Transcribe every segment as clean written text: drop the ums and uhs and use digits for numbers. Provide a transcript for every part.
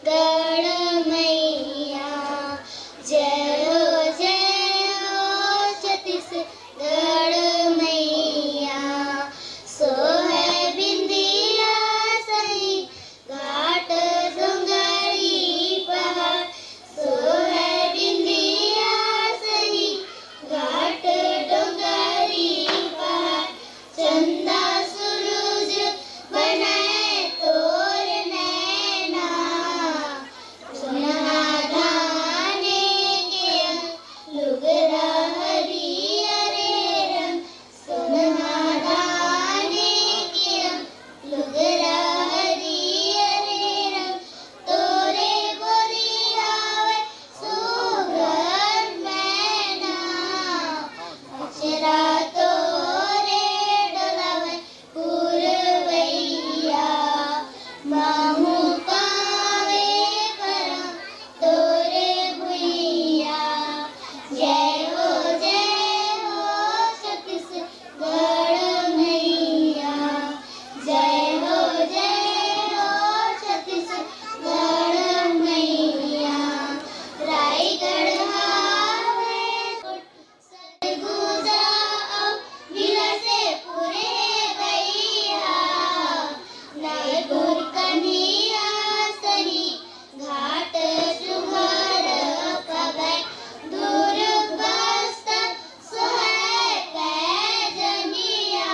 गण मैया। जय हो छत्तीसगढ़ मैया। सो है बिंदिया सही घाट डोंगरी पहाड़। सो है बिंदिया सही घाट डोंगरी पहाड़। चंदा सूरज बनाए तोर नैना। सुनहा धाने के लुगरा हरियर रंग। सुनहा धाने के लुगरा हरियर रंग। तोरे बोरियावे सुगंध मैना। अचरा तोरे डोलावे पुरवैया। माहू पावे करा तोरे भुइया। जय हो छत्तीसगढ़ मैया। जय हो छत्तीसगढ़ मैया। रायगढ़ हावे सरगुजा गिला से पूरे गैया। नायपुर कन्हिया सही घाट जुहर पगै। दूर बस्तर सोहे कैजनिया।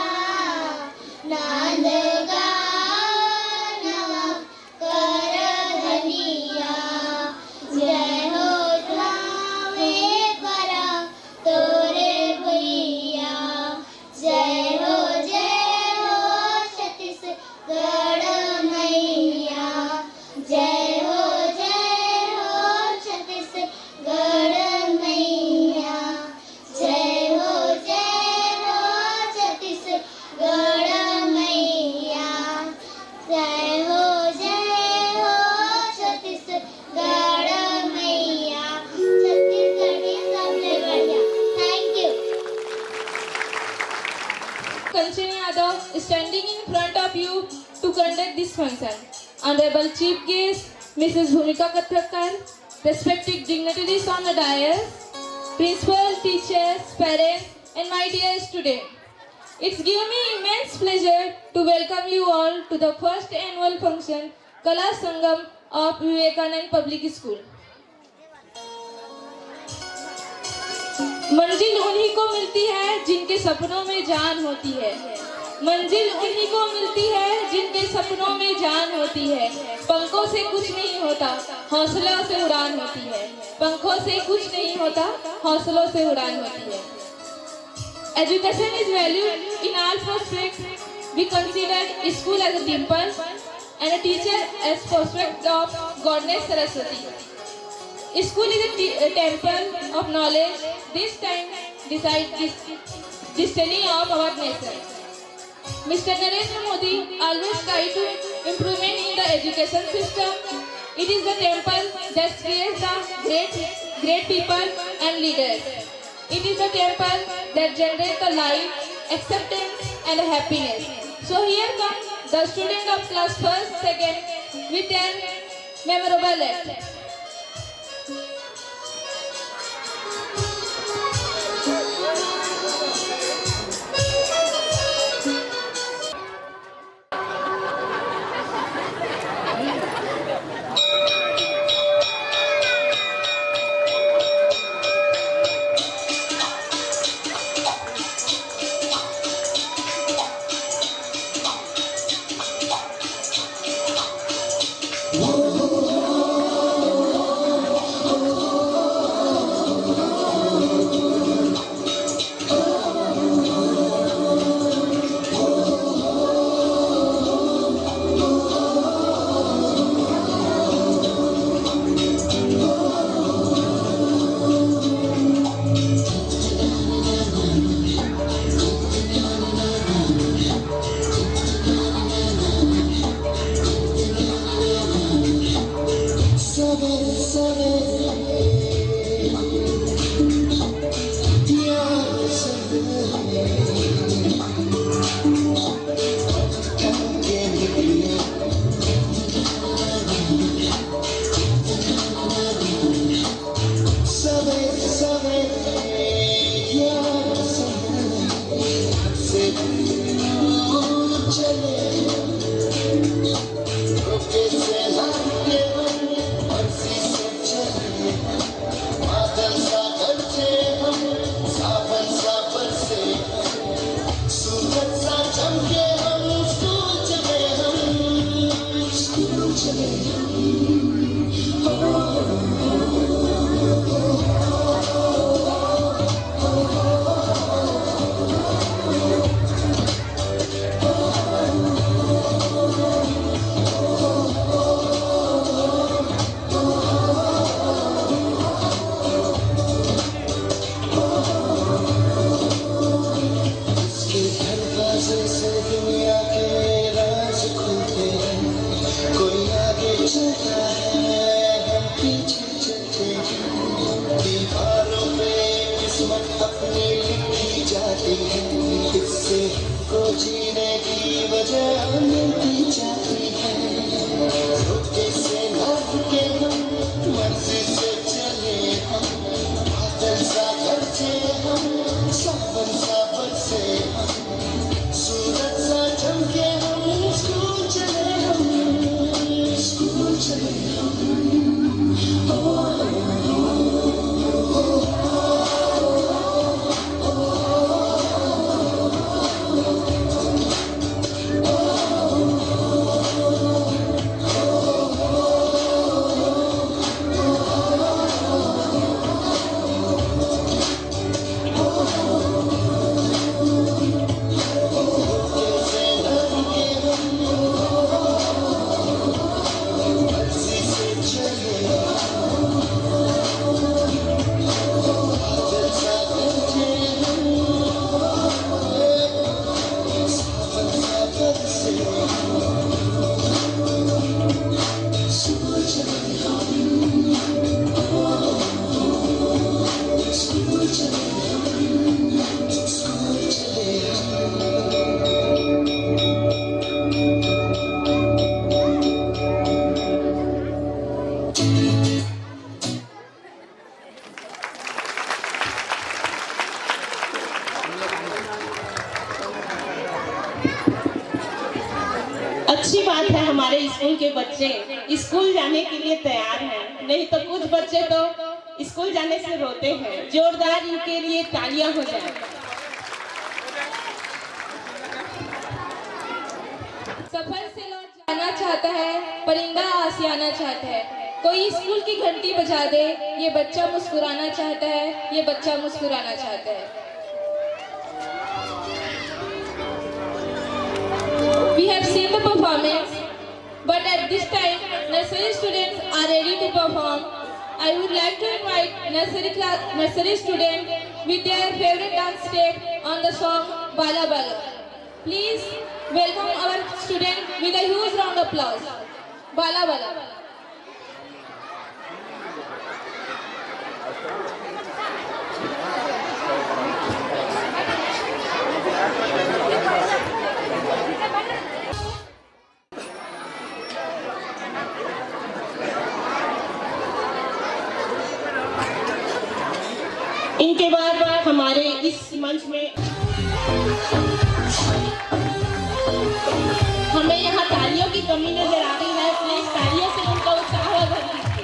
नांद गाँव नवा कर धनिया। जय हो ठावे करा तोरे भैया। जय हो छत्तीसगढ़ मैया। जय हो छत्तीसगढ़ मैया। जय हो छत्तीसगढ़ मैया। जय हो छत्तीसगढ़ मैया। छत्तीसगढ़ के सबसे बढ़िया। Thank you. Kanchan Yadav is standing in front of you to conduct this function. Honorable Chief Guest, Mrs. Bhumika Kathakar, respected dignitaries on the dais, principal, teachers, parents, and my dear students. It's given me immense pleasure to welcome you all to the first annual function, Kala Sangam of Vivekanand Public School. मंजिल उन्हीं को मिलती है जिनके सपनों में जान होती है। मंजिल उन्हीं को मिलती है जिनके सपनों में जान होती है। पंखों से कुछ नहीं होता, हौसलों से उड़ान होती है। पंखों से कुछ नहीं होता, हौसलों से उड़ान होती है। Education is valued in all prospects. We consider school as a temple and a teacher as prospect of Goddess Saraswati. School is a temple of knowledge. This time decides this destiny of our nation. Mr. Narendra Modi always tries to improvement in the education system. It is the temple that creates the great people and leaders. It is the temple that generates the life, acceptance and happiness. So here comes the student of class 1st, 2nd with an memorable act. अच्छी बात है हमारे school के बच्चे school जाने के लिए तैयार हैं, नहीं तो कुछ बच्चे तो स्कूल जाने से रोते हैं। जोरदार इनके लिए तालियां हो जाए। सफर से लौट जाना चाहता है, परिंदा आसियाना चाहता है, कोई स्कूल की घंटी बजा दे, ये बच्चा मुस्कुराना चाहता है, ये बच्चा मुस्कुराना चाहता है। We have seen the performance, but at this time, nursery students are ready to perform. I would like to invite nursery student with their favorite dance step on the song Bala Bala. Please welcome our student with a huge round of applause. Bala Bala. इनके बाद हमारे इस मंच में हमें यहाँ तालियों की कमी नजर आ रही है, प्लीज तालियों से उनका उत्साह भर दीजिए।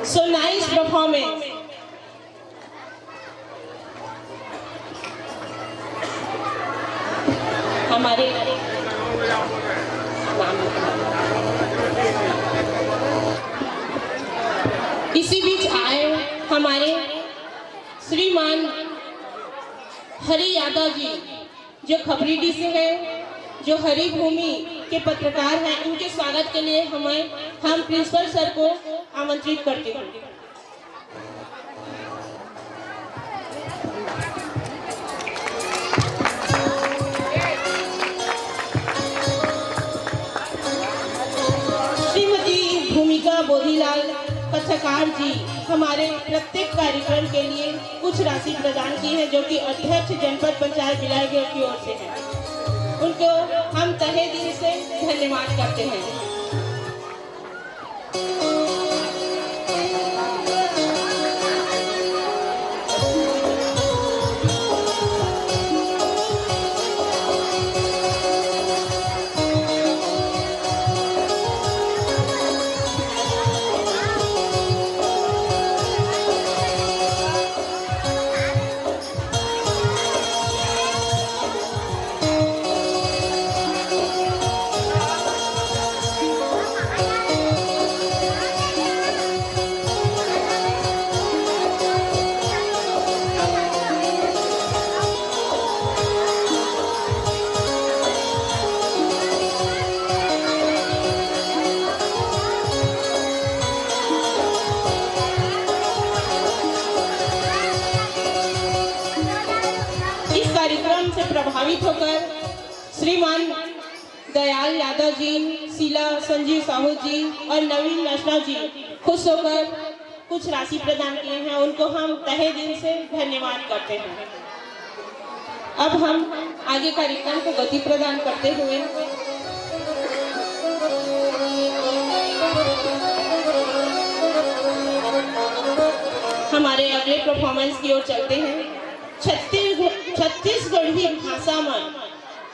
So nice performance. हमारे इसी बीच आए हमारे श्रीमान हरि यादव जी जो खपरीडी से है, जो हरि भूमि के पत्रकार हैं, उनके स्वागत के लिए हम प्रिंसिपल सर को आमंत्रित करते हैं। श्रीमती भूमिका बोधीलाल पत्रकार जी हमारे प्रत्येक कार्यक्रम के लिए कुछ राशि प्रदान की है, जो कि अध्यक्ष जनपद पंचायत बिलाईगढ़ की ओर से है। उनको हम तहे दिल से धन्यवाद करते हैं। प्रभावित होकर श्रीमान दयाल यादव जी, शीला संजीव साहू जी और नवीन वैष्णव जी खुश होकर कुछ राशि प्रदान किए हैं। उनको हम तहे दिल से धन्यवाद करते हैं। अब हम आगे कार्यक्रम को गति प्रदान करते हुए हमारे अगले परफॉर्मेंस की ओर चलते हैं।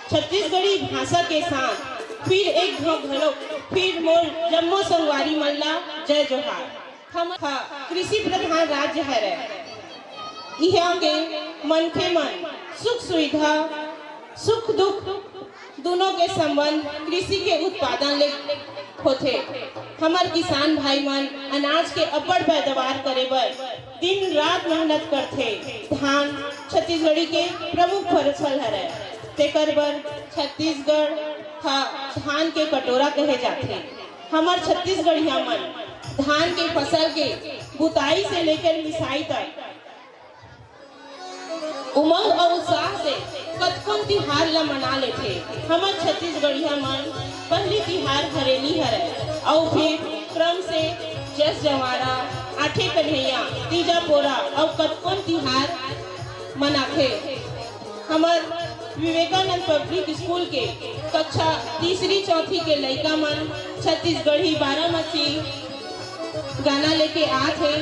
छत्तीसगढ़ी भाषा के साथ फिर एक घलो फिर मोर जम्मो संगवारी मल्ला जय जोहार। हम कृषि प्रधान राज्य है। यहाँ के मन के मन सुख सुविधा सुख दुख दोनों के संबंध कृषि के उत्पादन ले होते। हमार किसान भाई मन अनाज के अब्बड़ पैदावार करे बर दिन रात मेहनत करते। धान छत्तीसगढ़ी के प्रमुख फसल है। तेकर बर छत्तीसगढ़ धान के कटोरा कहे जाते। हमार छत्तीसगढ़िया मन धान के फसल के बुताई से लेकर मिसाई तक उमंग और उत्साह से कतकोन तिहार ला मना लेते। हमार छत्तीसगढ़िया मन पहली तिहार हरेली हरे और फिर क्रम से जस जवारा आठे कन्हैया तीजा पोरा और कतकोन तिहार मनाथे। हमार विवेकानंद पब्लिक स्कूल के कक्षा तीसरी चौथी के लड़का मन छत्तीसगढ़ी बारामती गाना लेके आते।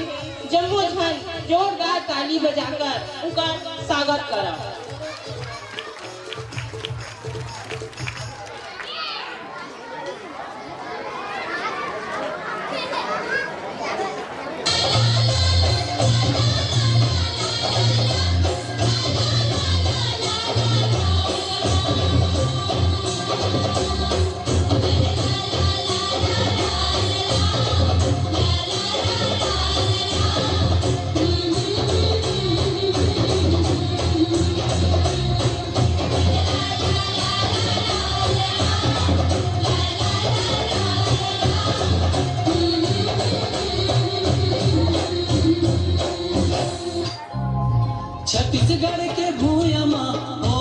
जम्मो झन जोरदार ताली बजाकर उनका स्वागत करा। छत्तीसगढ़ के भूयमा ओ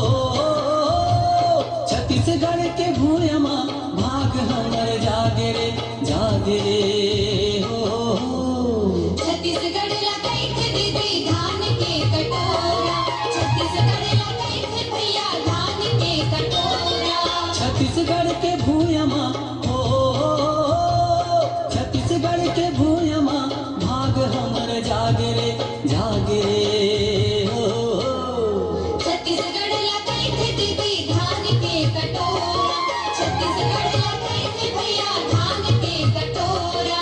छत्तीसगढ़ के भूयमा भाग हमर जागे रे हो। छत्तीसगढ़ लगाई थे दीदी धान के कटोरा। छत्तीसगढ़ लगाई थे भैया धान के कटोरा। छत्तीसगढ़ के भूयमा ओ छत्तीसगढ़ के भूयमा भाग हमर जागे रे हो। छत्तीसगढ़ लगाई थे दीदी धान के कटोरा। छत्तीसगढ़ लगाई थे भैया धान के कटोरा।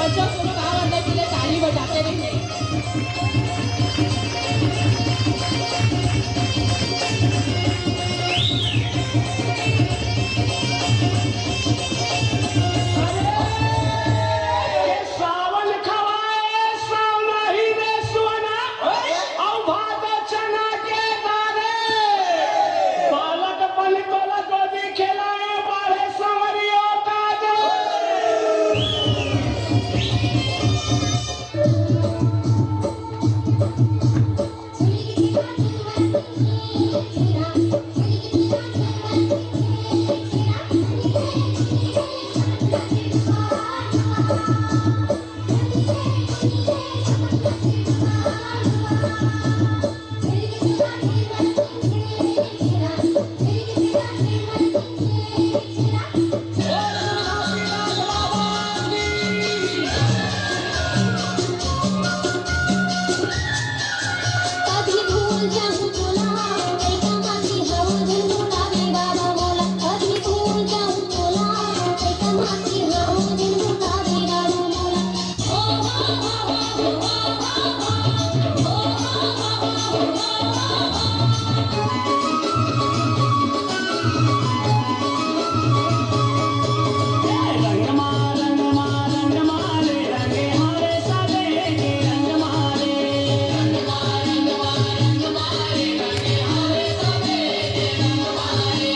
बच्चों को उत्साह करने के लिए ताली बजाते रहिए। सावन खवाए सावनाही में सुवना और भात चना के दाने बालक बन कोला गोदी खिलाए बाढ़े संवरियों का जो कभी भूल जाऊं तोला ऐसा मासी हो झुंझुना रे बाबा मोला कभी भूल जाऊं तोला ऐसा मासी हो झुंझुना रे बाबा मोला ओ हो रंगमा रंगमा रंगमा रे रंगे हरे सबे के रंगमा रे रंगमा रंगमा रंगमा रे रंगे हरे सबे के रंगमा रे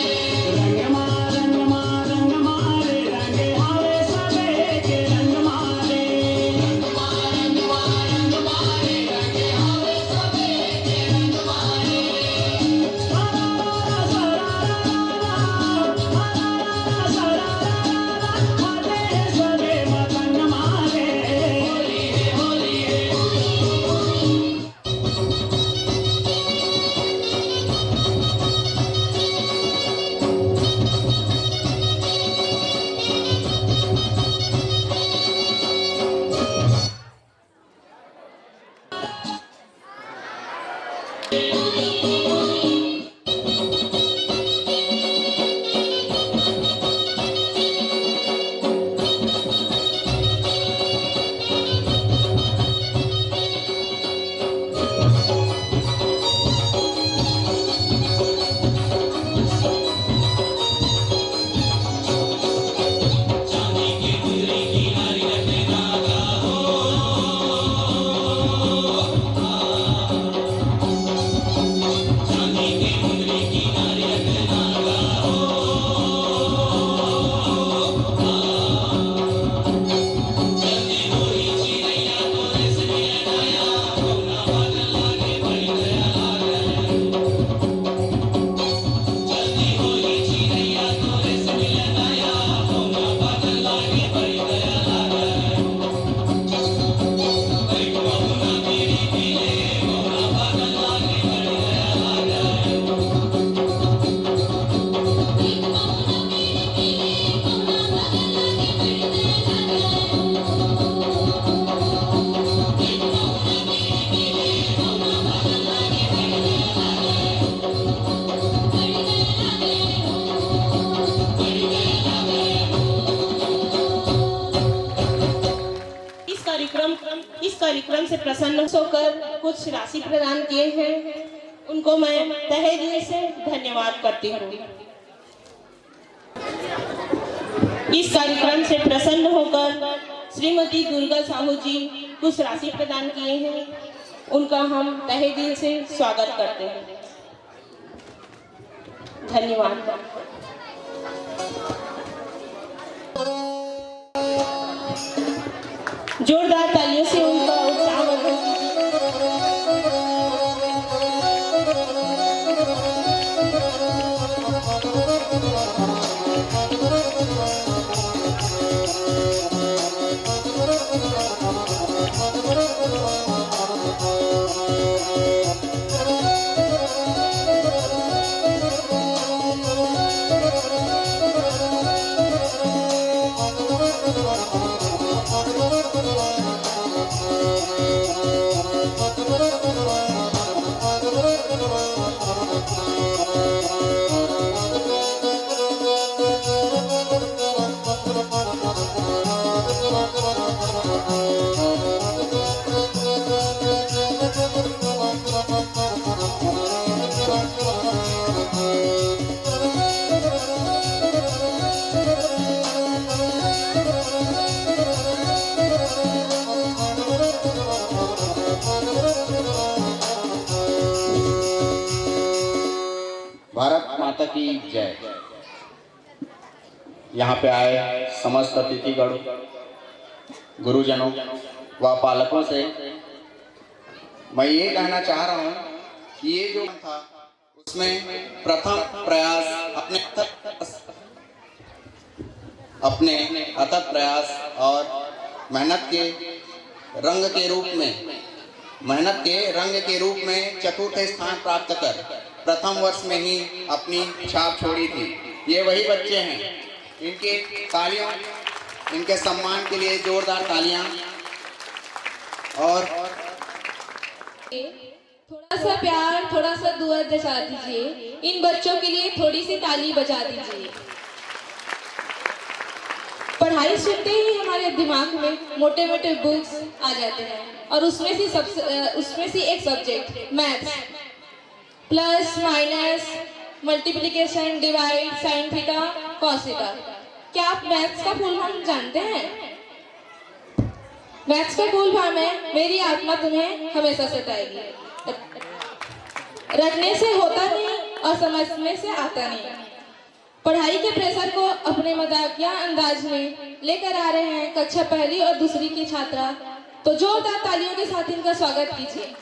रंगमा रंगमा रंगमा रे रंगे हरे सबे के रंगमा रे रंगमा रंगमा रंगमा रे रंगे हरे सबे के रंगमा रे सबे मतंग मारे होली रे होली रे इस कार्यक्रम से प्रसन्न होकर कुछ राशि प्रदान किए हैं, उनको मैं तहे दिल से धन्यवाद करती हूँ। इस कार्यक्रम से प्रसन्न होकर श्रीमती दुर्गा साहू जी कुछ राशि प्रदान किए हैं, उनका हम तहे दिल से स्वागत करते हैं। धन्यवाद। जोरदार तालियों से उनका उत्साहवर्धन कीजिए। की जय। यहाँ पे आए समस्त अतिथिगण, गुरुजनों व पालकों से मैं ये कहना चाह रहा हूँ कि ये जो था उसमें प्रथम प्रयास अपने अथक प्रयास और मेहनत के रंग के रूप में चतुर्थ स्थान प्राप्त कर प्रथम वर्ष में ही अपनी छाप छोड़ी थी। ये वही बच्चे हैं। इनके तालियों, इनके सम्मान के लिए जोरदार तालियां। और थोड़ा सा प्यार, थोड़ा सा दुआ दर्शा दीजिए। इन बच्चों के लिए थोड़ी सी ताली बजा दीजिए। पढ़ाई सुनते ही हमारे दिमाग में मोटे मोटे बुक्स आ जाते हैं और उसमें से एक subject maths, plus minus, multiplication, divide, sine theta, cos theta. क्या आप मैथ्स का फुल फॉर्म जानते हैं? मैथ्स का फुल फॉर्म है मेरी आत्मा तुम्हें हमेशा सताएगी। रटने से होता नहीं और समझने से आता नहीं। पढ़ाई के प्रेशर को अपने मजाकिया अंदाज में लेकर आ रहे हैं कक्षा पहली और दूसरी की छात्रा। तो जोरदार तालियों के साथ इनका स्वागत कीजिए।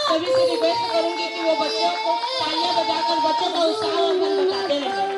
सभी से रिक्वेस्ट करूंगी कि वो बच्चों को तालियां बजाकर बच्चों का उत्साह और मन बताते रहें।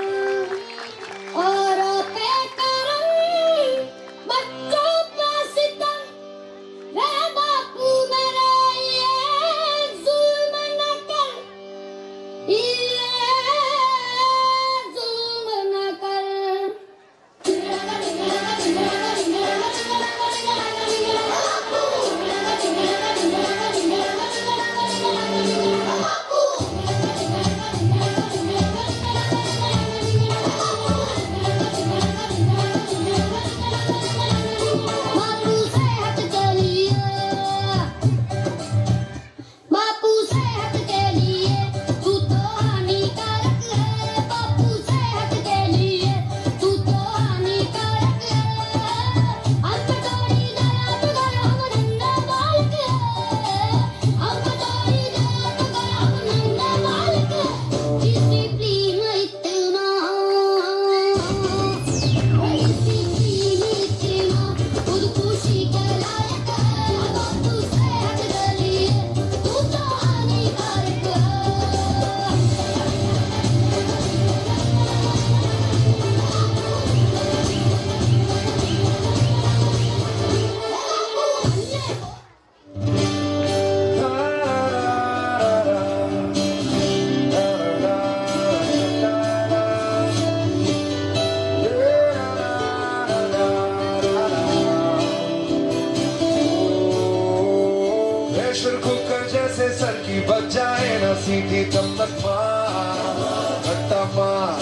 सीधी तब तक मार मार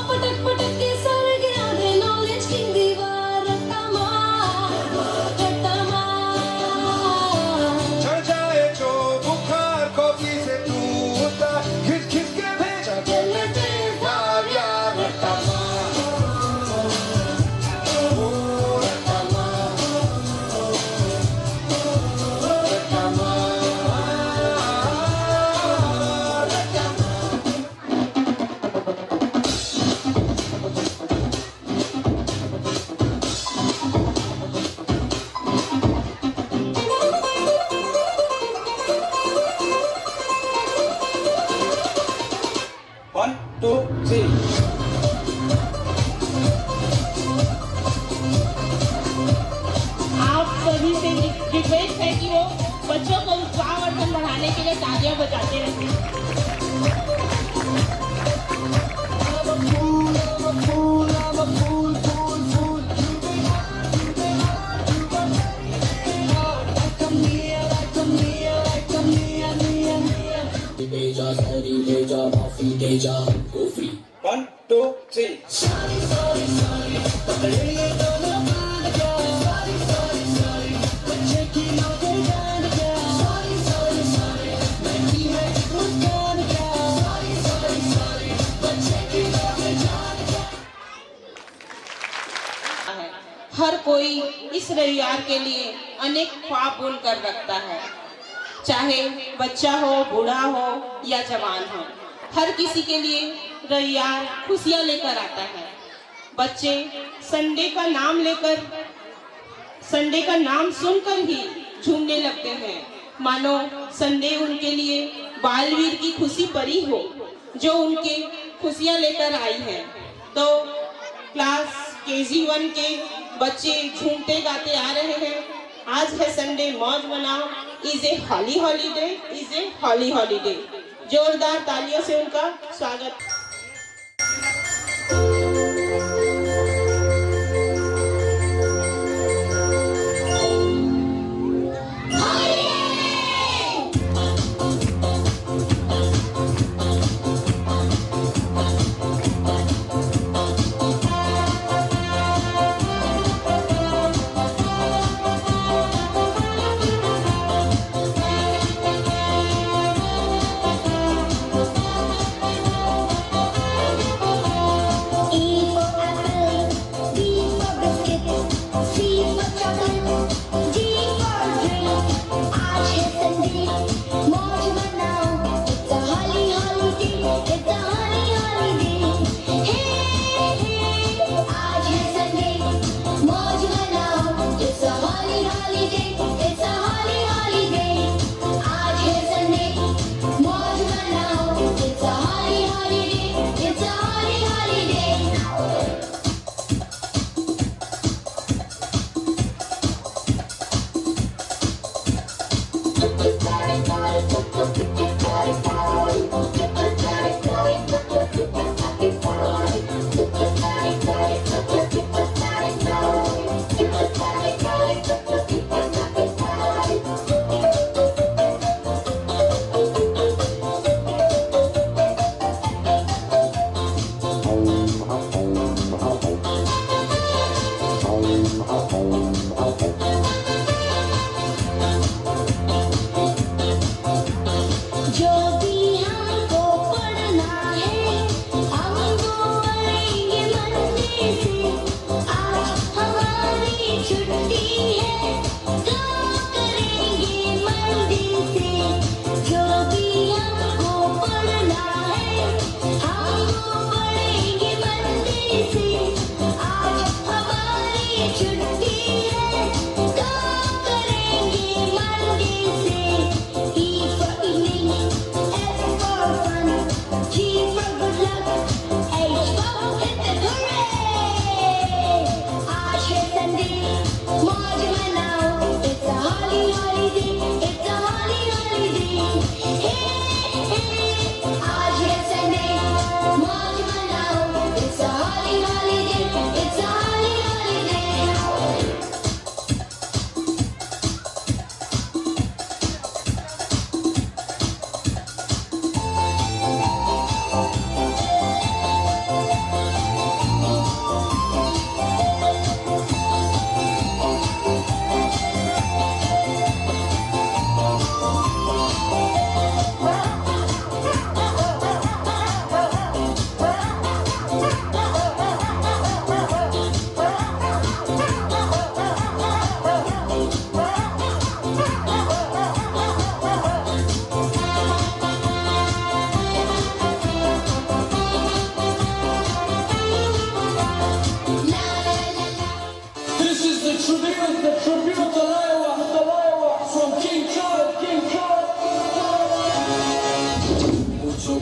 पटक पटक के सर गिरा दे नॉलेज की दीवार रट्टा मार चढ़ जाए जो बुखार कॉफी से तू उतार खिस खिस के भेजा चले यार यार रट्टा 2 3 आप सभी से रिक्वेस्ट है कि वो बच्चों को उत्साहवर्धन बढ़ाने के लिए तालियां बजाते रहें। One, two, three. हर कोई इस रविवार के लिए अनेक ख्वाब बुन कर रखता है, चाहे बच्चा हो, बूढ़ा हो या जवान हो। हर किसी के लिए रविवार खुशियां लेकर आता है। बच्चे संडे का नाम सुनकर ही झूमने लगते हैं, मानो संडे उनके लिए बालवीर की खुशी परी हो, जो उनके खुशियां लेकर आई है। तो क्लास KG1 के बच्चे झूमते गाते आ रहे हैं। आज है संडे, मौज मनाओ, is a holy holiday, is a holy holiday. जोरदार तालियों से उनका स्वागत।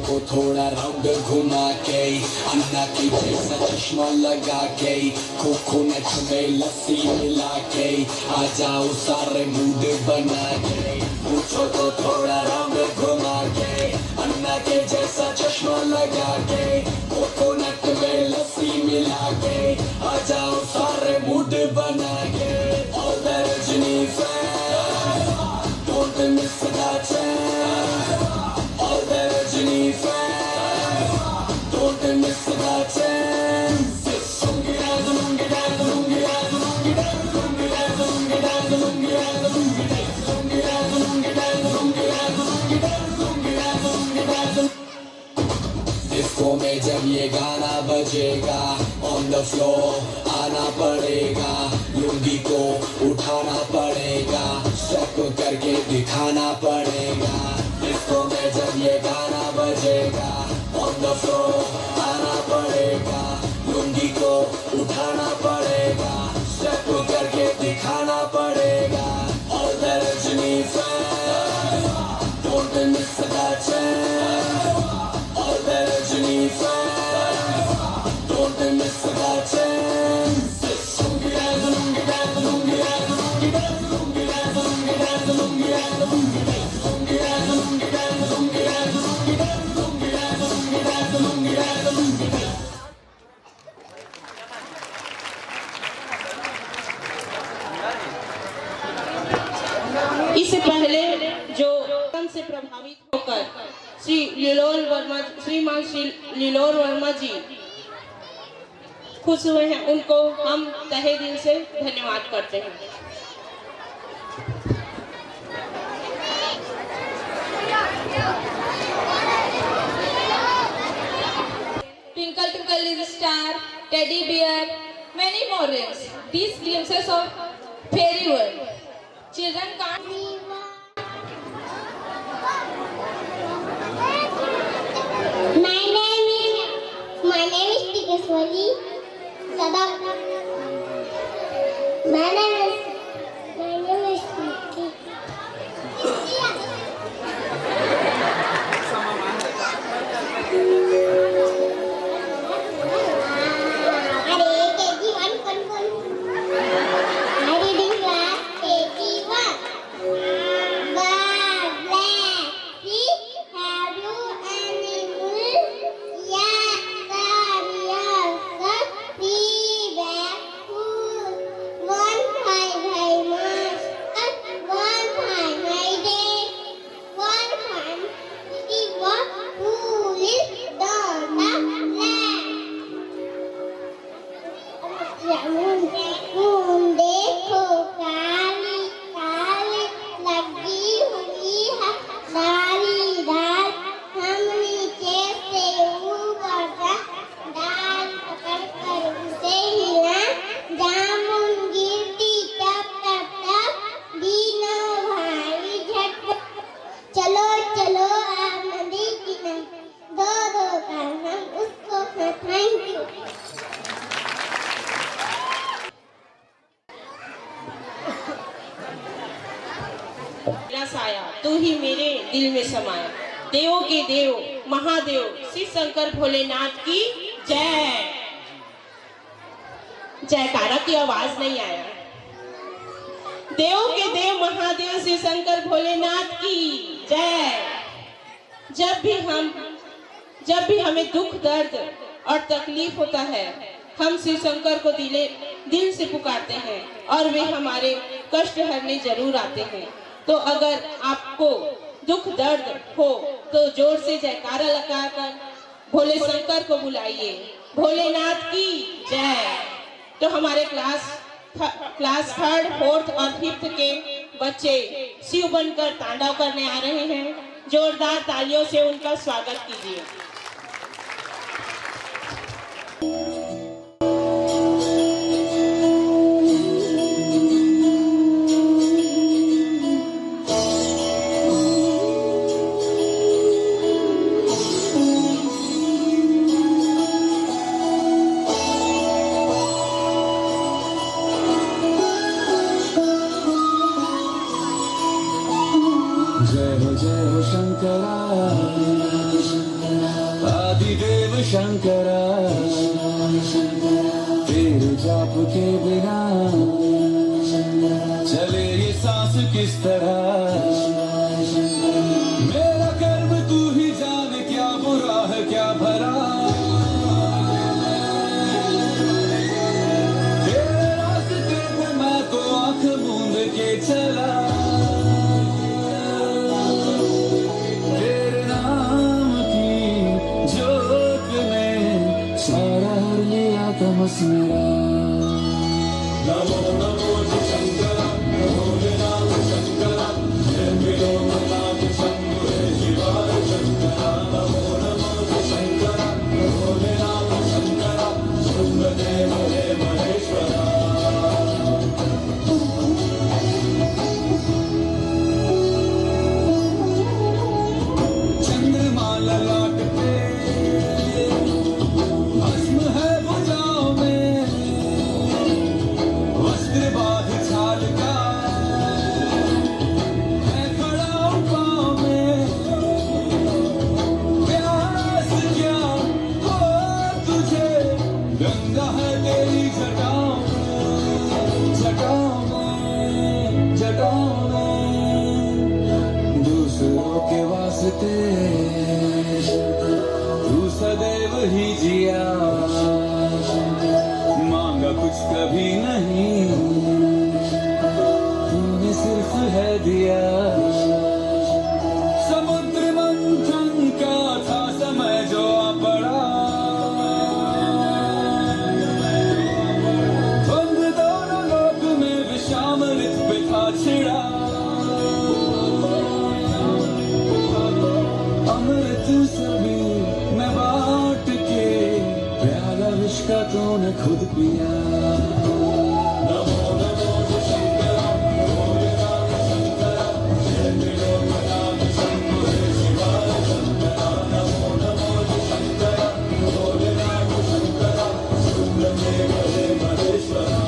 को थोड़ा राउंड घुमा के, अन्ना के जैसा चश्मा लगा के, कोकोनट में लस्सी मिला के, आ जाओ सारे मूड बना के, पूछो तो थोड़ा राउंड घुमा के, अन्ना के जैसा चश्मा लगा के, कोकोनट में लस्सी मिला के, आ जाओ सारे मूड बना के। All the Rajini fans, don't miss that chance. All the Rajini fans, don't miss that chance. Lungi dance, lungi dance, lungi dance, lungi dance, lungi dance, lungi dance, lungi dance, lungi dance, lungi dance, lungi dance, lungi dance, lungi dance, lungi dance, lungi dance. Disco में जब ये गाना बजेगा, on the floor आना पड़ेगा, लुंगी को उठाना पड़ेगा, स्टेप करके दिखाना पड़ेगा। डिस्को में जब ये गाना बजेगा, ऑन द फ्लोर आना पड़ेगा, लुंगी को उठाना पड़ेगा, स्टेप करके दिखाना पड़ेगा। All the Rajini fans, don't miss that chance. All the Rajini fans, don't miss that chance. Lungi dance, lungi dance, lungi dance, lungi dance, lungi dance, lungi dance, lungi dance, lungi dance, lungi dance, lungi dance, lungi dance, lungi dance, lungi dance, lungi dance, lungi dance, lungi dance. इससे पहले जो से प्रभावित होकर श्रीमान श्री लीलोर वर्मा जी खुश हुए हैं, उनको हम तहे दिल से धन्यवाद करते हैं। Twinkle Twinkle Little Star, Teddy Bear, many more rings. These glimpses of fairy world. Children can't. My name is Tikaswali Sadam. My name is Nikki. साया तू ही मेरे दिल में समाया, देवों के देव महादेव श्री शंकर भोलेनाथ की जय। जयकारा की आवाज नहीं आया। देवों के देव महादेव श्री शंकर भोलेनाथ की जय। जब भी हमें दुख दर्द और तकलीफ होता है, हम शिव शंकर को दिल से पुकारते हैं और वे हमारे कष्ट हरने जरूर आते हैं। तो अगर आपको दुख दर्द हो तो जोर से जयकारा लगाकर भोले शंकर को बुलाइए, भोलेनाथ की जय। तो हमारे क्लास 3rd, 4th और 5th के बच्चे शिव बनकर तांडव करने आ रहे हैं। जोरदार तालियों से उनका स्वागत कीजिए। जय हो शंकरा, शंकरा तेरे जाप के बिना चले ये सांस किस तरह मेरा कर्म तू ही जाने क्या बुरा है क्या भला तेरे रास्ते पे मैं तो आंख मूंद के चला तेरे नाम की जोत में सारा हर लिया तमस मेरा नमो नमो शंकरा भोलेनाथ शंकरा जय मिलो नाथ शंभु हे शिवाय शंकरा नमो नमो शंकरा भोलेनाथ शंकरा सुंदरदेव हे महेश्वरा चंद्रमा ललाट पे भस्म है भुजाओं में वस्त्र बाध छाल का है खड़ा हूं पाँव में प्यास क्या हो तुझे गंगा है तेरी जटाओं में जटाओं में जटाओं में दूसरों के वास्ते तू सदैव ही जिया मांगा कुछ कभी नहीं तूने सिर्फ है दिया समुद्र मंथन का था समय जो आ पड़ा द्वंद दोनों लोक में विषामृत पे था छिड़ा अमृत सभी मैं बांट के प्याला विष का तूने खुद पिया नमो नमो शंकरा भोलेनाथ शंकरा जय मिलो नाथ शंभु हे शिवाय शंकरा नमो नमो शंकरा भोलेनाथ शंकरा सुंदरदेव हे महेश्वरा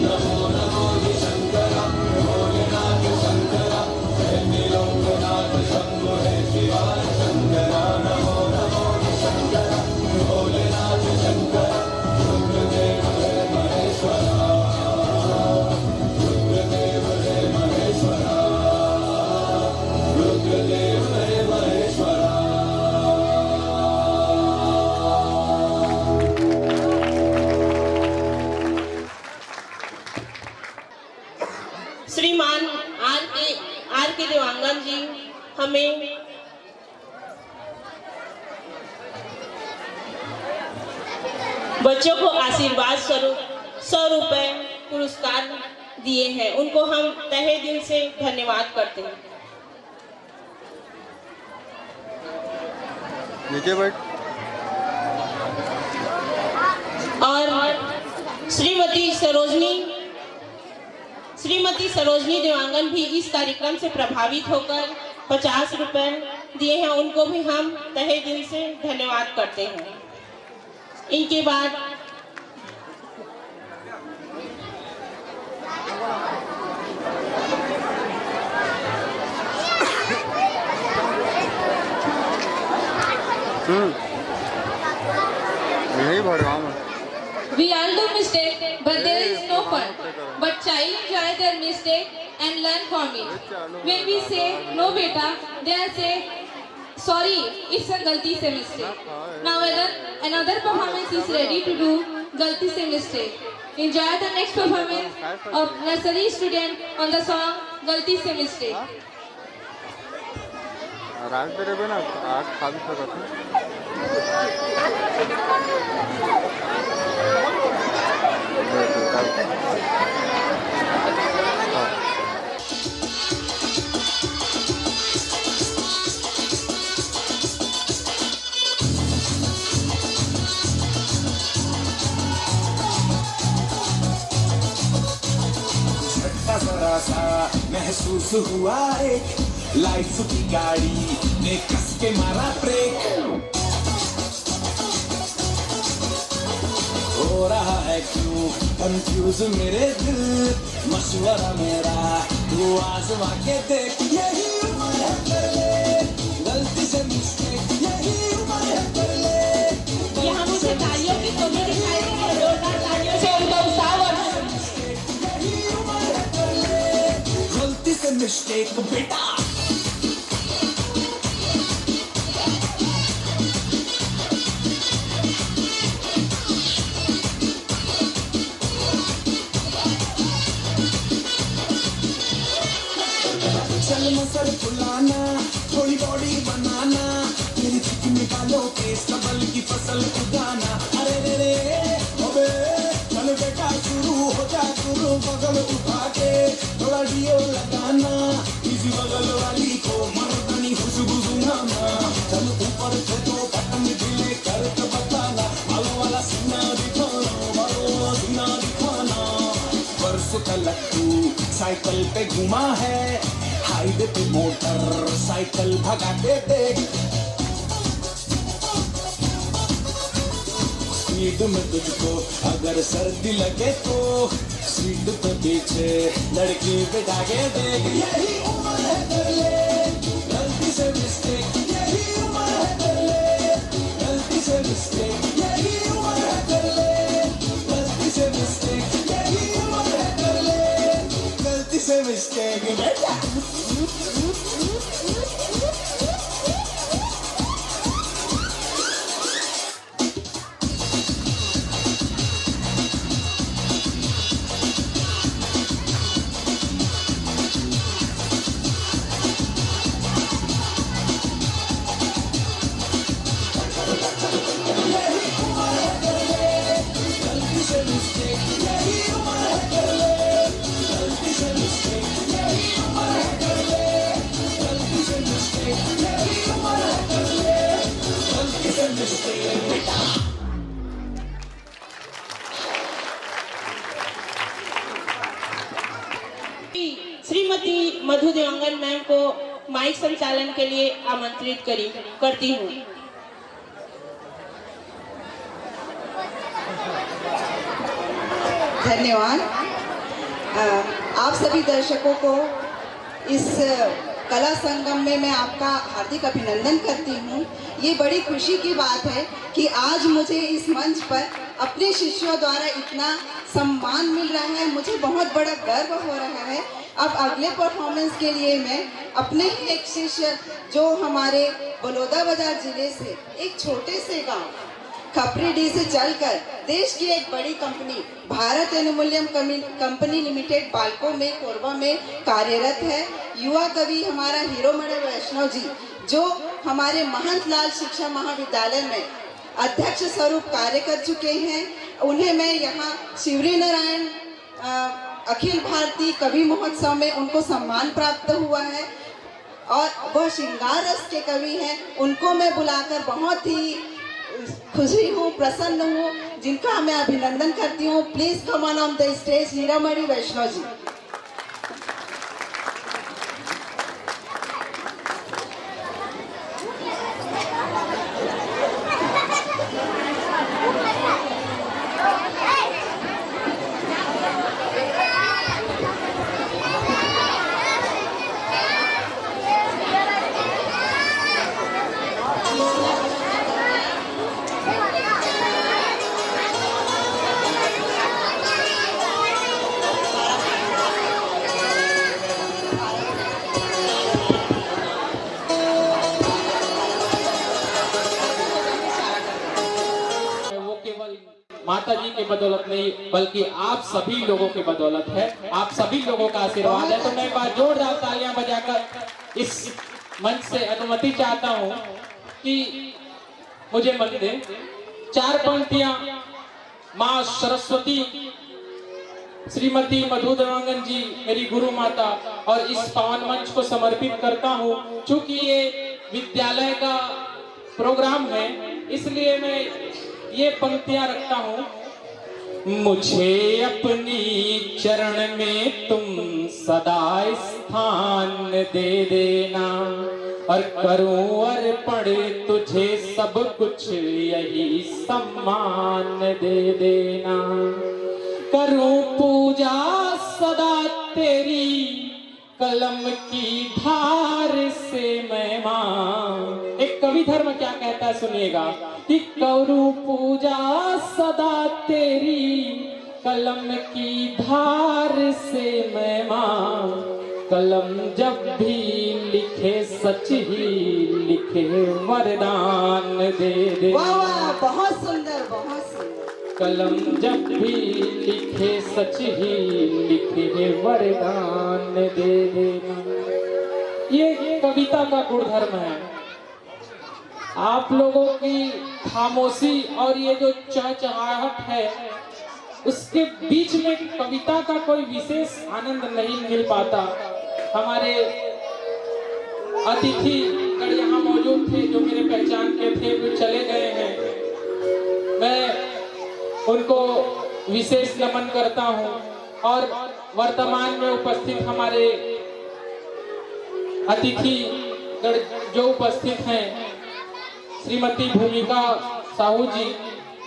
नमो नमो शंकरा भोलेनाथ शंकरा जय मिलो नाथ शंभु हे शिवाय शंकरा नमो नमो शंकरा भोलेनाथ शंकरा रुद्रदेव हे महेश्वरा रुद्रदेव हे महेश्वरा रुद्रदेव हे महेश्वरा श्रीमान आर के देवांगन जी हमें बच्चों को आशीर्वाद स्वरूप 100 रुपए पुरस्कार दिए हैं। उनको हम तहे दिल से धन्यवाद करते हैं। नीचे बैठ। और श्रीमती सरोजनी देवांगन भी इस कार्यक्रम से प्रभावित होकर 50 रुपए दिए हैं। उनको भी हम तहे दिल से धन्यवाद करते हैं। इनके बाद यही भर रहा हूँ। We all do mistake, but there is no fun. But child enjoy their mistake and learn from it. When we say no beta, they say sorry, it's a galti se mistake. Now another performance is ready to do galti se mistake. Enjoy the next performance of nursery student on the song galti se mistake. रात तेरे पे ना आग खा भी सकते जरा सा महसूस हुआ एक लाइफ की गाड़ी ने कस के मारा ब्रेक हो रहा है क्यों कंफ्यूज मेरे दिल मशवरा मेरा तू आजमा के देख यही उम्र है कर ले गलती से मिस्टेक यही उम्र है कर ले मिस्टेक बेटा। चल मसर फुलाना, थोड़ी बॉडी बनाना, तेरी चिकनी बालों के सबल की फसल उगाना। अरे रे रे अबे चल बेटा शुरू हो जा, शुरू बगल उठा के थोड़ा डियो लगाना, इसी बगल वाली को मर्दानी खुशबू सुनाना। चल ऊपर से तो बटन ढीले करके बताना, बालों वाला सीना दिखाना, बालों वाला सीना दिखाना। परसों तक तू साइकिल पे घुमा है, हाईवे पे मोटर साइकिल भगा के देख। स्पीड में तुझको अगर सर्दी लगे तो सीट पे पीछे लड़की बिठा के देख। यही उम्र है कर ले गलती से मिस्टेक, यही उम्र है कर ले गलती से मिस्टेक, यही उम्र है कर ले गलती से मिस्टेक, यही उम्र है कर ले गलती से मिस्टेक बेटा। श्रीमती मधु देवांगन मैम को माइक संचालन के लिए आमंत्रित करती हूँ। धन्यवाद। आप सभी दर्शकों को इस कला संगम में मैं आपका हार्दिक अभिनंदन करती हूँ। ये बड़ी खुशी की बात है कि आज मुझे इस मंच पर अपने शिष्यों द्वारा इतना सम्मान मिल रहा है, मुझे बहुत बड़ा गर्व हो रहा है। अब अगले परफॉर्मेंस के लिए मैं अपने ही एक शिष्य जो हमारे बलौदा बाजार जिले से एक छोटे से गांव खपरीडीह से चलकर देश की एक बड़ी company Bharat aluminium company limited BALCO में कोरबा में कार्यरत है, युवा कवि हमारा हीरोमणि वैष्णव जी जो हमारे महंत लाल शिक्षा महाविद्यालय में अध्यक्ष स्वरूप कार्य कर चुके हैं। उन्हें मैं यहाँ शिवरी नारायण अखिल भारतीय कवि महोत्सव में उनको सम्मान प्राप्त हुआ है और वह श्रृंगार रस के कवि हैं। उनको मैं बुलाकर बहुत ही खुशी हूँ, प्रसन्न हूँ, जिनका मैं अभिनंदन करती हूँ। Please come on the stage Hiromani Vaishnav ji. माता जी के बदौलत नहीं बल्कि आप सभी लोगों के बदौलत है, आप सभी लोगों का आशीर्वाद है। तो मैं एक बार जोरदार तालियां बजाकर इस मंच से अनुमति चाहता हूं कि मुझे मन दे 4 पंक्तियां मां सरस्वती श्रीमती मधु देवांगन जी मेरी गुरु माता और इस पावन मंच को समर्पित करता हूं। चूंकि ये विद्यालय का प्रोग्राम है इसलिए मैं ये पंक्तियां रखता हूं। मुझे अपनी चरण में तुम सदा स्थान दे देना और करूं अर्पण तुझे सब कुछ यही सम्मान दे देना। करूं पूजा सदा तेरी कलम की धार से मैं मां। एक कवि धर्म क्या कहता है सुनिएगा कि करूं पूजा सदा तेरी कलम की धार से मैं मां। कलम जब भी लिखे सच ही लिखे वरदान दे दे। वाह वाह, बहुत सुंदर, बहुत सुंदर। कलम जब भी लिखे सच ही लिखे वरदान दे देना। ये कविता का गुणधर्म है। आप लोगों की खामोशी और ये जो चहचहाहट है, उसके बीच में कविता का कोई विशेष आनंद नहीं मिल पाता। हमारे अतिथि गण यहाँ मौजूद थे जो मेरे पहचान के थे, वो चले गए हैं। मैं उनको विशेष नमन करता हूँ और वर्तमान में उपस्थित हमारे अतिथि गण जो उपस्थित हैं, श्रीमती भूमिका साहू जी,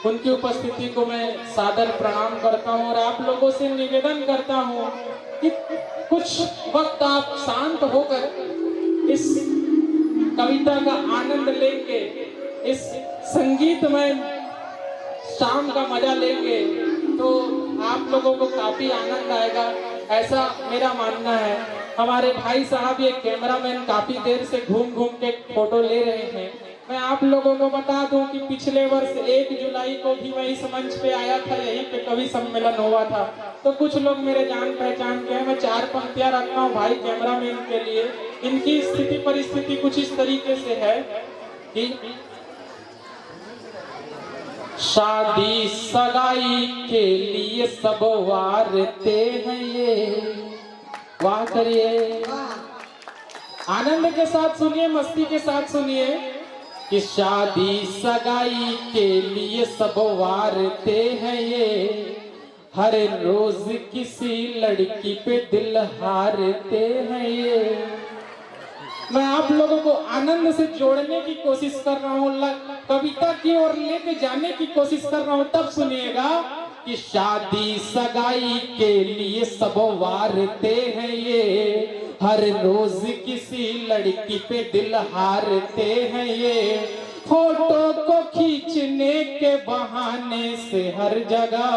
उनकी उपस्थिति को मैं सादर प्रणाम करता हूँ और आप लोगों से निवेदन करता हूँ कि कुछ वक्त आप शांत होकर इस कविता का आनंद लेंगे, इस संगीतमय शाम का मजा लेंगे तो आप लोगों को काफी आनंद आएगा, ऐसा मेरा मानना है। हमारे भाई साहब ये कैमरामैन काफी देर से घूम घूम के फोटो ले रहे हैं। मैं आप लोगों को बता दूं कि पिछले वर्ष 1 जुलाई को भी मैं इस मंच पे आया था, यहीं पे कवि सम्मेलन हुआ था। तो कुछ लोग मेरे जान पहचान के हैं। मैं 4 पंक्तियां रखता हूं भाई कैमरामैन के लिए। इनकी स्थिति परिस्थिति कुछ इस तरीके से है कि शादी सगाई के लिए सब वारते हैं ये। वाह करिए, आनंद के साथ सुनिए, मस्ती के साथ सुनिए कि शादी सगाई के लिए सब वारते हैं ये, हर रोज किसी लड़की पे दिल हारते हैं ये। मैं आप लोगों को आनंद से जोड़ने की कोशिश कर रहा हूँ, कविता की ओर लेके जाने की कोशिश कर रहा हूँ। तब सुनिएगा कि शादी सगाई के लिए सब वारते हैं ये, हर रोज किसी लड़की पे दिल हारते हैं ये, फोटो को खींचने के बहाने से हर जगह,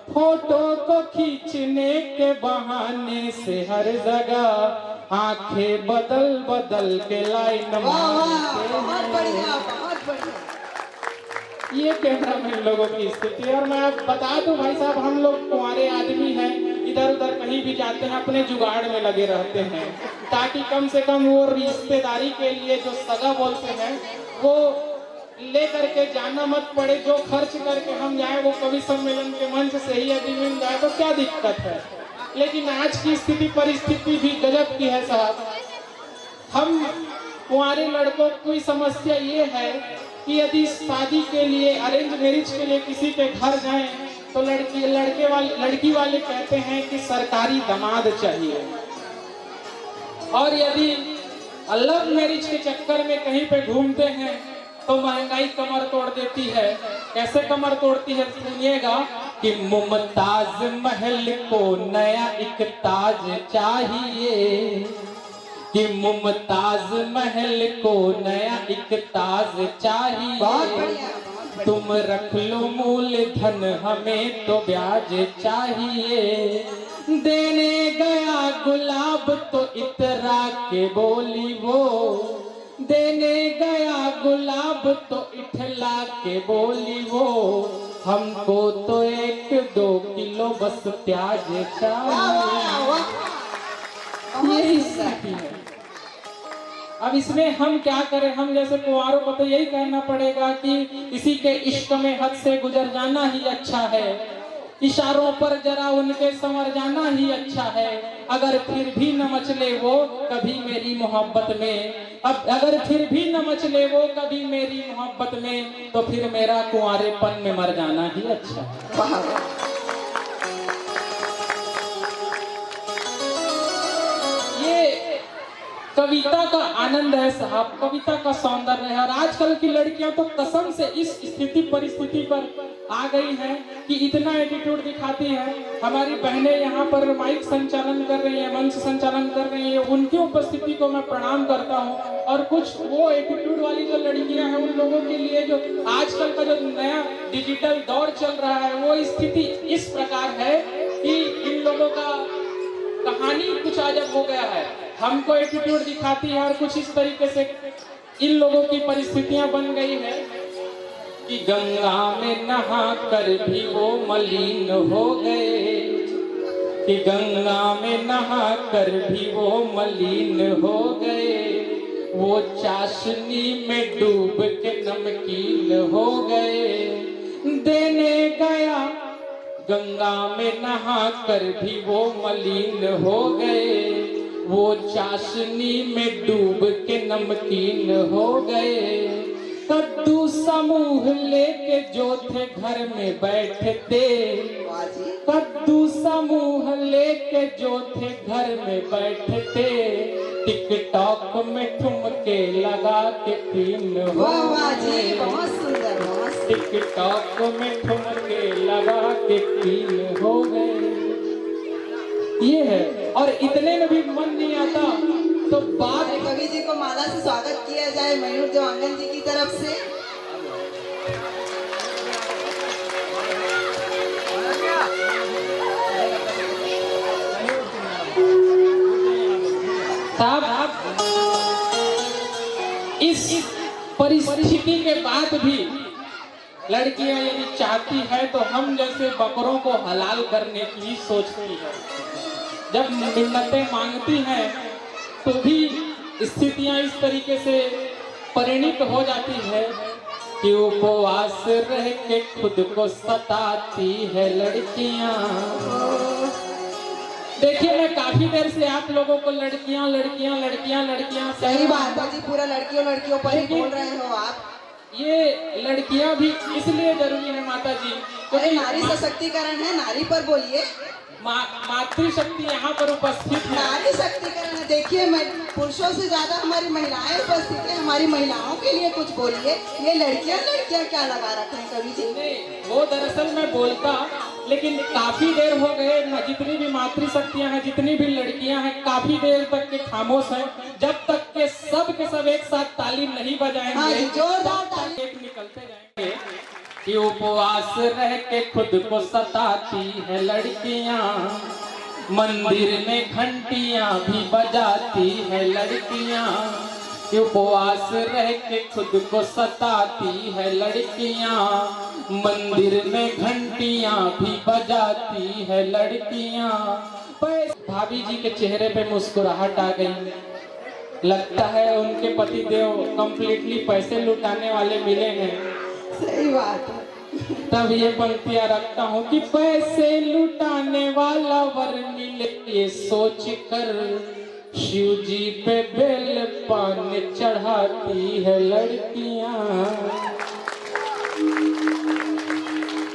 फोटो को खींचने के बहाने से हर जगह आंखें बदल बदल के लाइन मारते हैं। ये कैमरामैन लोगों की स्थिति है। और मैं अब बता दूं भाई साहब, हम लोग कुंवारे आदमी हैं, इधर उधर कहीं भी जाते हैं अपने जुगाड़ में लगे रहते हैं, ताकि कम से कम वो रिश्तेदारी के लिए जो सगा बोलते हैं वो ले करके जाना मत पड़े। जो खर्च करके हम जाए वो कवि सम्मेलन के मंच से ही यदि मिल जाए तो क्या दिक्कत है। लेकिन आज की स्थिति परिस्थिति भी गजब की है साहब। हम कुंवारे लड़कों की समस्या ये है कि यदि शादी के लिए, अरेंज मैरिज के लिए किसी के घर जाएं तो लड़की वाले कहते हैं कि सरकारी दामाद चाहिए, और यदि लव मैरिज के चक्कर में कहीं पे घूमते हैं तो महंगाई कमर तोड़ देती है। कैसे कमर तोड़ती है सुनिएगा कि मुमताज महल को नया एक ताज चाहिए, कि मुमताज महल को नया एक ताज चाहिए, तुम रख लो मूल धन हमें तो ब्याज चाहिए, देने गया गुलाब तो इतरा के बोली वो, देने गया गुलाब तो इठला के बोली वो, हमको तो 1-2 किलो बस प्याज चाहिए। यही स्थिति है। अब इसमें हम क्या करें? हम जैसे कुंवारों को तो यही कहना पड़ेगा कि इसी के इश्क में हद से गुजर जाना ही अच्छा है, इशारों पर जरा उनके संवर जाना ही अच्छा है। अगर फिर भी न मचले वो कभी मेरी मोहब्बत में, अब अगर फिर भी न मचले वो कभी मेरी मोहब्बत में, तो फिर मेरा कुंवारेपन में मर जाना ही अच्छा है। कविता का आनंद है साहब, कविता का सौंदर्य है। और आजकल की लड़कियां तो कसम से इस स्थिति परिस्थिति पर आ गई हैं कि इतना एटीट्यूड दिखाती हैं। हमारी बहनें यहाँ पर माइक संचालन कर रही हैं, मंच संचालन कर रही हैं, उनकी उपस्थिति को मैं प्रणाम करता हूँ। और कुछ वो एटीट्यूड वाली जो लड़कियां हैं, उन लोगों के लिए जो आजकल का जो नया डिजिटल दौर चल रहा है, वो स्थिति इस प्रकार है कि इन लोगों का कहानी कुछ अजब हो गया है। हमको एटीट्यूड दिखाती है और कुछ इस तरीके से इन लोगों की परिस्थितियां बन गई है कि गंगा में नहा कर भी वो मलिन हो गए, कि गंगा में नहा कर भी वो मलिन हो गए, वो चाशनी में डूब के नमकीन हो गए। देने गया गंगा में नहा कर भी वो मलिन हो गए, वो चाशनी में डूब के नमकीन हो गए। कद्दू समूह लेके जो थे घर में बैठते, कद्दू समूह लेके जो थे घर में बैठते, टिकटॉक में ठुमके लगा के तीन हो गए, टिकटॉक में ठुमके लगा के तीन हो गए। ये है, और इतने में भी मन नहीं आता तो बात। कवि जी को माला से स्वागत किया जाए मयूर देवांगन जी की तरफ से। साहब, इस परिस्थिति के बाद भी लड़कियां यदि चाहती है तो हम जैसे बकरों को हलाल करने की ही सोचती है। जब मिन्नतें मांगती हैं तो भी स्थितियां इस तरीके से परिणित हो जाती है कि उपवास रह के खुद को सताती है लड़कियां। देखिए, मैं काफी देर से आप लोगों को लड़कियां लड़कियां लड़कियां लड़कियां, सही बात है जी, पूरा लड़कियों लड़कियों पर ही बोल रहे हो आप। ये लड़कियां भी इसलिए जरूरी है माता जी, अरे नारी सशक्तिकरण है, नारी पर बोलिए। मातृशक्ति यहाँ पर उपस्थित है। नारी शक्तिकरण है। देखिए, मैं पुरुषों से ज्यादा हमारी महिलाएं उपस्थित हैं, हमारी महिलाओं के लिए कुछ बोलिए। ये लड़कियां लड़कियां क्या लगा रखे हैं कवि जी? नहीं, वो दरअसल मैं बोलता, लेकिन काफी देर हो गए। जितनी भी मातृशक्तियां हैं, जितनी भी लड़कियां हैं, काफी देर तक के खामोश हैं। जब तक के सब एक साथ ताली नहीं बजाएंगे, जोरदार ताली निकलते जाएंगे कि उपवास रह के खुद को सताती है लड़कियां, मंदिर में घंटियां भी बजाती है लड़कियां, उपवास रह के खुद को सताती है लड़कियां, मंदिर में घंटियां भी बजाती है लड़कियां। भाभी जी के चेहरे पे मुस्कुराहट आ गई। लगता है उनके पतिदेव कंप्लीटली पैसे लुटाने वाले मिले हैं। सही बात है। तब ये पंक्तियां रखता हूँ कि पैसे लुटाने वाला वर मिले, ये सोच कर शिव जी पे बेल पान चढ़ाती है लड़कियां।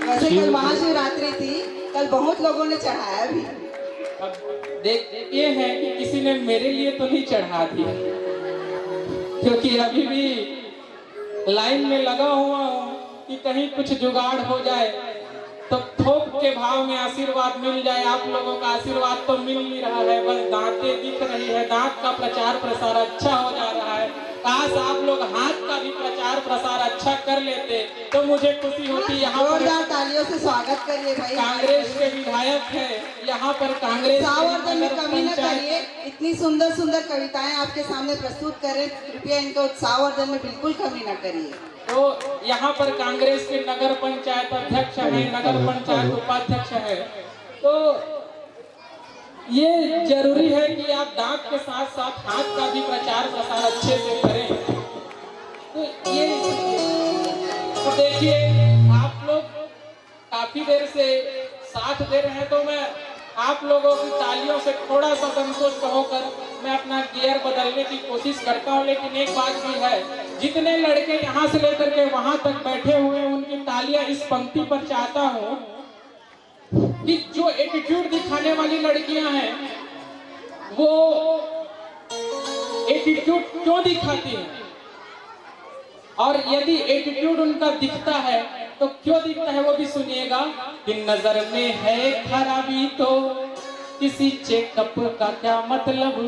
वैसे कल महाशिवरात्रि थी, कल बहुत लोगों ने चढ़ाया भी। अब देख, ये है कि किसी ने मेरे लिए तो नहीं चढ़ा दी, क्योंकि अभी भी लाइन में लगा हुआ हूँ कि कहीं कुछ जुगाड़ हो जाए तो थोक के भाव में आशीर्वाद मिल जाए। आप लोगों का आशीर्वाद तो मिल नहीं रहा है, बस दांतें दिख रही है। दांत का प्रचार प्रसार अच्छा हो जा रहा है। काश आप लोग हाथ का भी प्रचार प्रसार अच्छा कर लेते तो मुझे खुशी होती। यहाँ पर जोरदार तालियों से स्वागत करिए भाई। कांग्रेस के विधायक है यहाँ पर, कांग्रेस उत्साहवर्धन में कमी न करिए। इतनी सुंदर सुंदर कविताएं आपके सामने प्रस्तुत करें, कृपया इनका उत्साहवर्धन में बिल्कुल कमी न करिए। तो यहाँ पर कांग्रेस के नगर पंचायत अध्यक्ष है, नगर पंचायत उपाध्यक्ष है। तो ये जरूरी है कि आप दांत के साथ साथ हाथ का भी प्रचार प्रसार अच्छे से करें। तो ये तो देखिए, आप लोग काफी देर से साथ दे रहे हैं, तो मैं आप लोगों की तालियों से थोड़ा सा संतुष्ट होकर मैं अपना गियर बदलने की कोशिश करता हूँ। लेकिन एक बात भी है, जितने लड़के यहाँ से लेकर के वहां तक बैठे हुए हैं, उनकी तालियां इस पंक्ति पर चाहता हूँ कि जो एटीट्यूड दिखाने वाली लड़कियां हैं, वो एटीट्यूड क्यों दिखाती हैं, और यदि एटीट्यूड उनका दिखता है तो क्यों दिखता है वो भी सुनिएगा। कि नजर में है खराबी तो किसी चेकअप का क्या मतलब,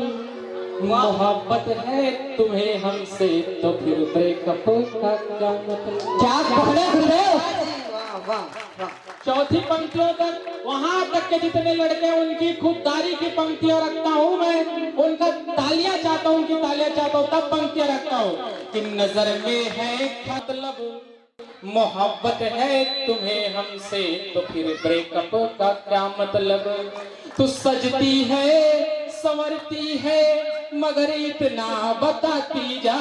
मोहब्बत है तुम्हें हमसे तो फिर ब्रेकअप का क्या मतलब। क्या वाह वाह वाह। चौथी पंक्तियों तक, वहां तक के जितने लड़के हैं उनकी खुददारी की पंक्तियां रखता हूँ मैं, उनका तालियां चाहता हूँ, उनकी तालियां चाहता हूँ, तब पंक्तियां रखता हूँ कि नजर में है मतलब मोहब्बत है तुम्हें हमसे, तो फिर ब्रेकअप का क्या मतलब। तू सजती है संवरती है मगर इतना बताती जा,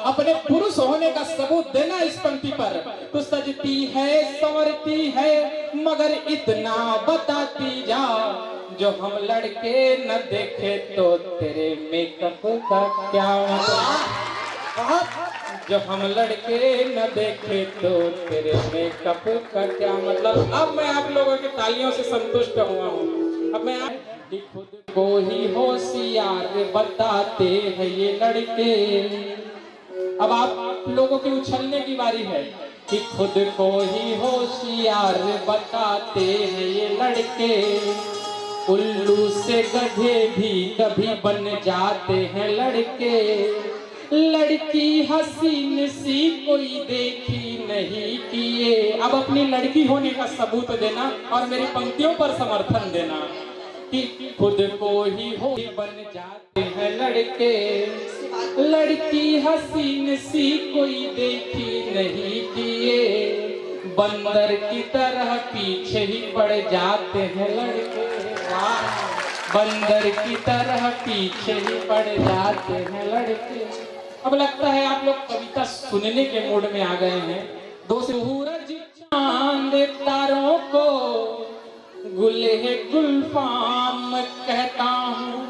अपने पुरुष होने का सबूत देना इस पंक्ति पर। तू सजती है संवरती है मगर इतना बताती जा, जो हम लड़के न देखे तो तेरे मेकअप का क्या मतलब। जो हम लड़के न देखे तो तेरे मेकअप का क्या मतलब। अब मैं आप लोगों की तालियों से संतुष्ट हुआ हूँ। अब मैं खुद को ही होशियार बताते हैं ये लड़के। अब आप लोगों के उछलने की बारी है कि खुद को ही होशियार बताते हैं ये लड़के। उल्लू से गधे भी कभी बन जाते हैं लड़के। लड़की हसीन सी कोई देखी नहीं किए। अब अपनी लड़की होने का सबूत देना और मेरी पंक्तियों पर समर्थन देना कि खुद को ही हो बन जाते हैं लड़के। लड़की हसीन सी कोई देखी नहीं किए। बंदर की तरह पीछे ही पड़ जाते हैं लड़के। बंदर की तरह पीछे ही पड़ जाते हैं लड़के। अब लगता है आप लोग कविता सुनने के मूड में आ गए हैं। दो सूरज चांद तारों को गुले गुलफाम कहता हूँ।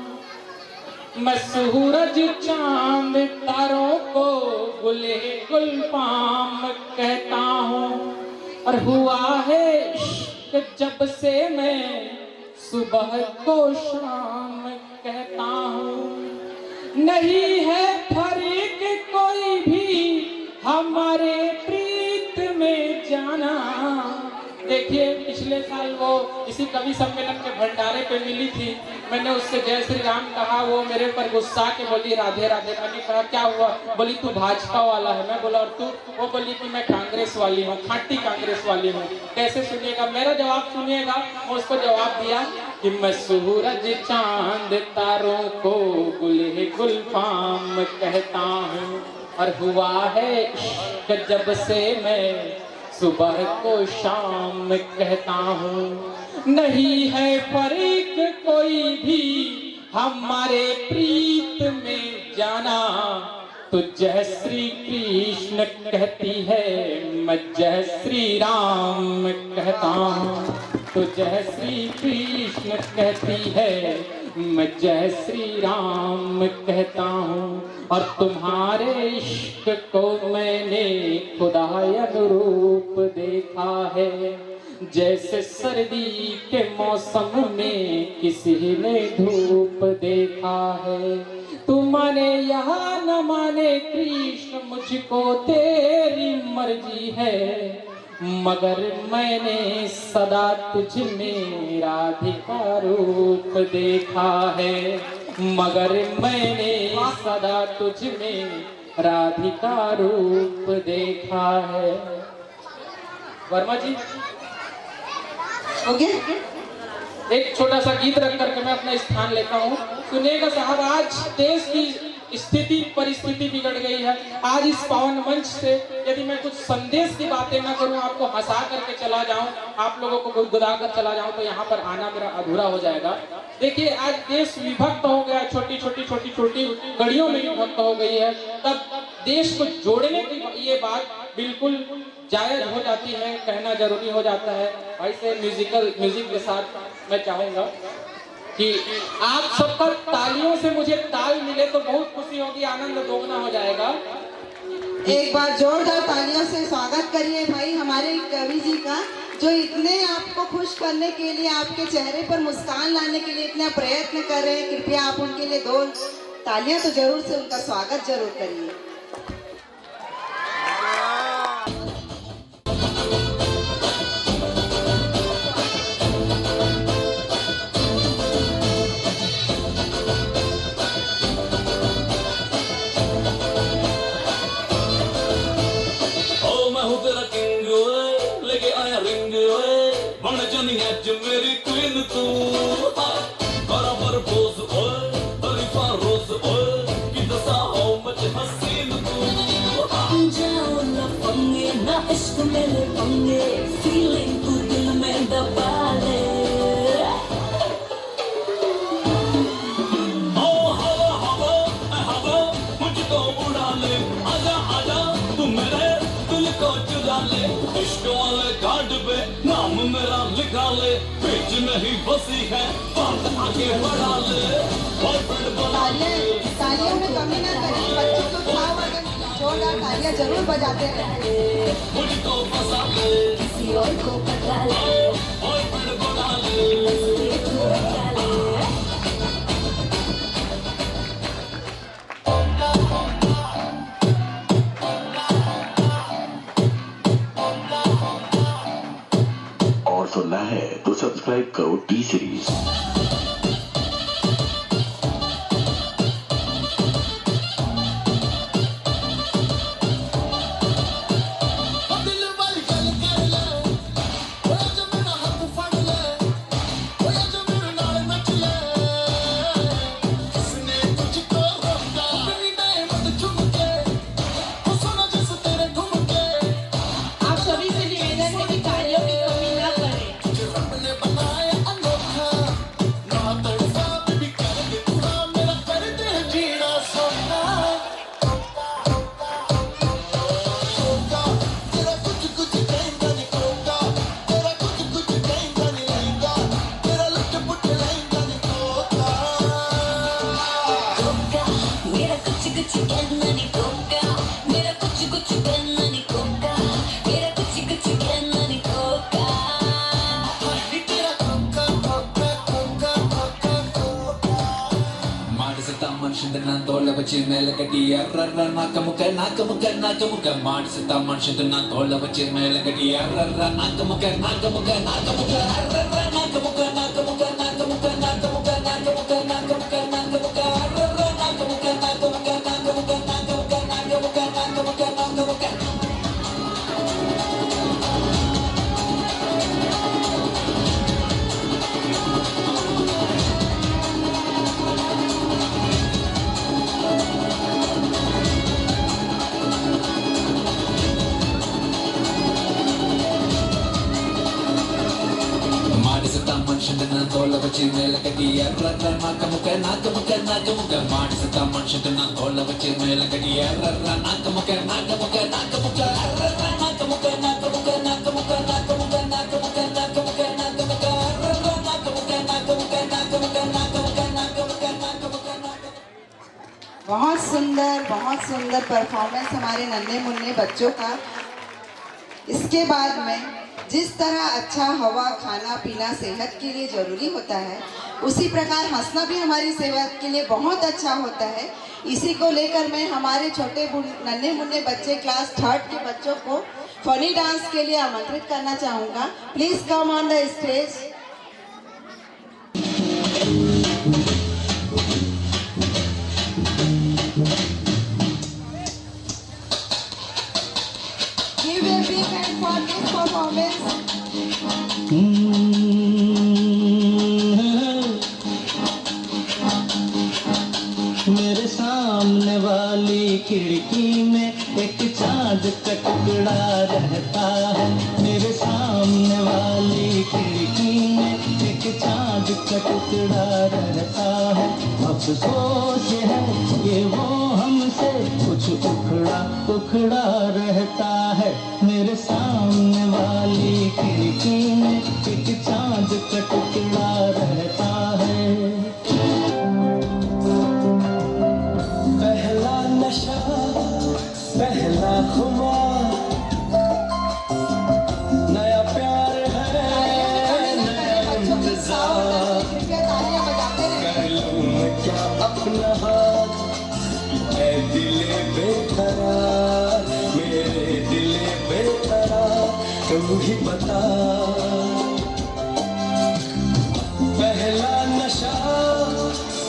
मैं सूरज चांद तारों को गुले गुलफाम कहता हूँ। और हुआ है इश्क जब से मैं सुबह को शाम कहता हूँ। नहीं है फर्क कोई भी हमारे प्रीत में जाना। देखिए पिछले साल वो इसी कवि सम्मेलन के भंडारे पे मिली थी। मैंने उससे जय श्री राम कहा, वो मेरे पर गुस्सा के बोली राधे राधे। मैंने कहा क्या हुआ? बोली तू भाजपा वाला है। मैं बोला और तू? वो बोली कि मैं कांग्रेस वाली हूँ, खाटी कांग्रेस वाली हूँ। कैसे सुनिएगा मेरा जवाब, सुनिएगा। मैं उसको जवाब दिया कि मैं सूरज चांद तारों को गुले गुलफाम कहता हूँ। और हुआ है इश्क जब से मैं सुबह को शाम कहता हूँ। नहीं है फर्क कोई भी हमारे प्रीत में जाना। तो जय श्री कृष्ण कहती है, मैं जय श्री राम कहता हूँ। तो जय श्री कृष्ण कहती है, मैं जय श्री राम कहता हूँ। और तुम्हारे इश्क को मैंने खुदा अनुरूप देखा है। जैसे सर्दी के मौसम में किसी ने धूप देखा है। तू माने यहाँ न माने कृष्ण, मुझको तेरी मर्जी है। मगर मैंने सदा तुझ में राधिका रूप देखा है। मगर मैंने सदा तुझ में राधिका रूप देखा है। वर्मा जी हो गया? एक छोटा सा गीत रख करके मैं अपना स्थान लेता हूँ। सुनिएगा साहब, आज देश की स्थिति परिस्थिति बिगड़ गई है। आज इस पावन मंच से यदि मैं कुछ संदेश की बातें ना करूं, आपको हंसा करके चला जाऊं, आप लोगों को गुदगुदा कर चला जाऊं, तो यहाँ पर आना मेरा अधूरा हो जाएगा। देखिए आज देश विभक्त हो गया, छोटी छोटी कड़ियों में विभक्त हो गई है। तब देश को जोड़ने की ये बात बिल्कुल जायज हो जाती है, कहना जरूरी हो जाता है। ऐसे म्यूजिक के साथ मैं चाहूंगा कि आप सबका तालियों से मुझे ताल मिले तो बहुत खुशी होगी, आनंद दोगुना हो जाएगा। एक बार जोरदार तालियों से स्वागत करिए भाई हमारे कवि जी का, जो इतने आपको खुश करने के लिए, आपके चेहरे पर मुस्कान लाने के लिए इतना प्रयत्न कर रहे हैं। कृपया आप उनके लिए दो तालियां तो जरूर से उनका स्वागत जरूर करिए। लेके आया रिंग अज मेरी क्वीन तू बराबर पोज ओए तरीफा रोज ओए कि दसा हो मच हसीन तू जाओ न पंगे ना इश्क मेरे पंगे फीलिंग तू दिल में दबा ले ओ हवा हवा हवा मुझको उड़ा ले आजा आजा तू मेरे दिल को चुरा ले इश्क वाले कार्ड पे नाम मेरा लिखा ले बीच में ही बसी है बात आगे बढ़ा ले बॉयफ्रेंड बना ले तालियों में कमी ना करें बच्चों को छाव अगर जोरदार तालियां जरूर बजाते रहें मुझको फंसा ले किसी और को पकड़ा ले बॉयफ्रेंड बना ले ये तू बचा ले और सुनना है तो सब्सक्राइब करो टी सीरीज। आप सभी से निवेदन है कि तालियों की कमी ना करें मेरा कुछ कुछ कहना नहीं कोका मेरा कुछ कुछ कहना नहीं कोका मेरा कुछ कुछ कहना नहीं कोका ಮಾಡಿಸುತ್ತ ಮನುಷ್ಯಂದ ನಾನು ತೋಳ ಬಚ್ಚಿ ಮೇಲೆ ಕಟ್ಟಿ ಎರ್ರರ್ರ ನಾಕಮುಖ ಮಾಡಿಸುತ್ತ ಮನುಷ್ಯಂದ ನಾನು ತೋಳ ಬಚ್ಚಿ ಮೇಲೆ ಕಟ್ಟಿ ಎರ್ರರ್ರ ನಾಕಮುಖ ಅರ್ರರ್ರ ನಾಕಮುಖ ಮಾಡಿಸುತ್ತ ಮನುಷ್ಯಂದ ನಾನು ತೋಳ ಬಚ್ಚಿ ಮೇಲೆ ಕಟ್ಟಿ ಎರ್ರರ್ರ ನಾಕಮುಖ ಮಾಡಿಸುತ್ತ ಮನುಷ್ಯಂದ ನಾನು ತೋಳ ಬಚ್ಚಿ ಮೇಲೆ ಕಟ್ಟಿ ಎರ್ರರ್ರ ನಾಕಮುಖ ಅರ್ರರ್ರ ನಾಕಮುಖ बहुत सुंदर परफॉर्मेंस हमारे नन्हे मुन्ने बच्चों का। इसके बाद में जिस तरह अच्छा हवा खाना पीना सेहत के लिए ज़रूरी होता है उसी प्रकार हंसना भी हमारी सेहत के लिए बहुत अच्छा होता है। इसी को लेकर मैं हमारे छोटे नन्हे मुन्ने बच्चे क्लास 3rd के बच्चों को फनी डांस के लिए आमंत्रित करना चाहूँगा। Please come on the stage. Give a big hand for this performance. मेरे सामने वाली खिड़की में एक चांद का टुकड़ा रहता है। मेरे सामने वाली खिड़की में एक चांद का टुकड़ा रहता है। अफसोस है ये वो हमसे कुछ उखड़ा रहता है। मेरे सामने वाली खिड़की में एक चांद का टुकड़ा रहता है। पहला नशा पहला खुमार नया प्यार है नया इंतजार कर लूं मैं क्या अपना हाथ ऐ दिले बेकरार मेरे दिले बेकरार तू ही बता। पहला नशा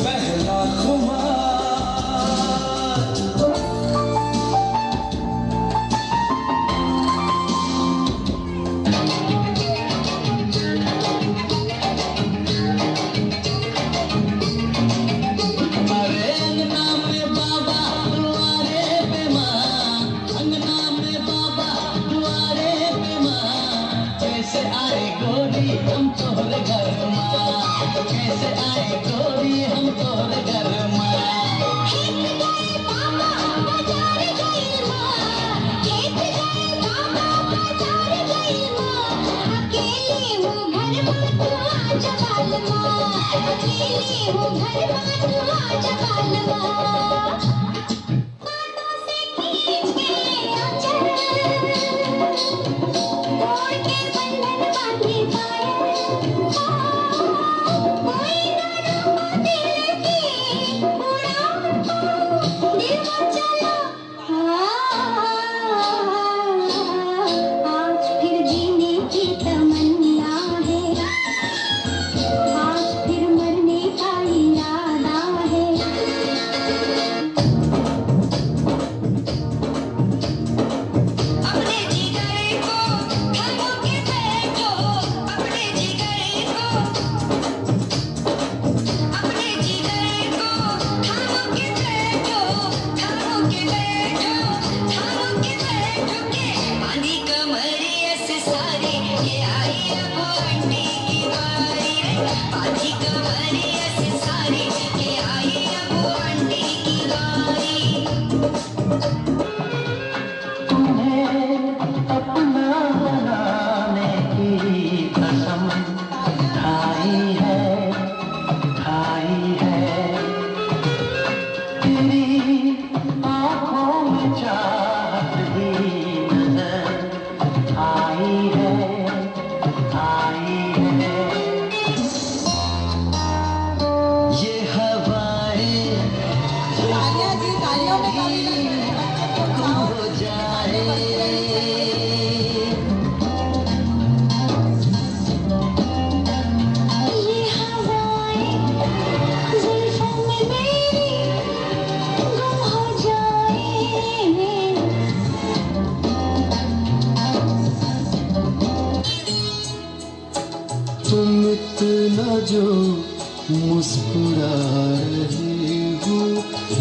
पहला खुमार कैसे आए गोरी हम तोहरे घर माँ, कैसे आए गोरी हम तोहरे घर माँ। तुम इतना जो मुस्कुरा रही हो,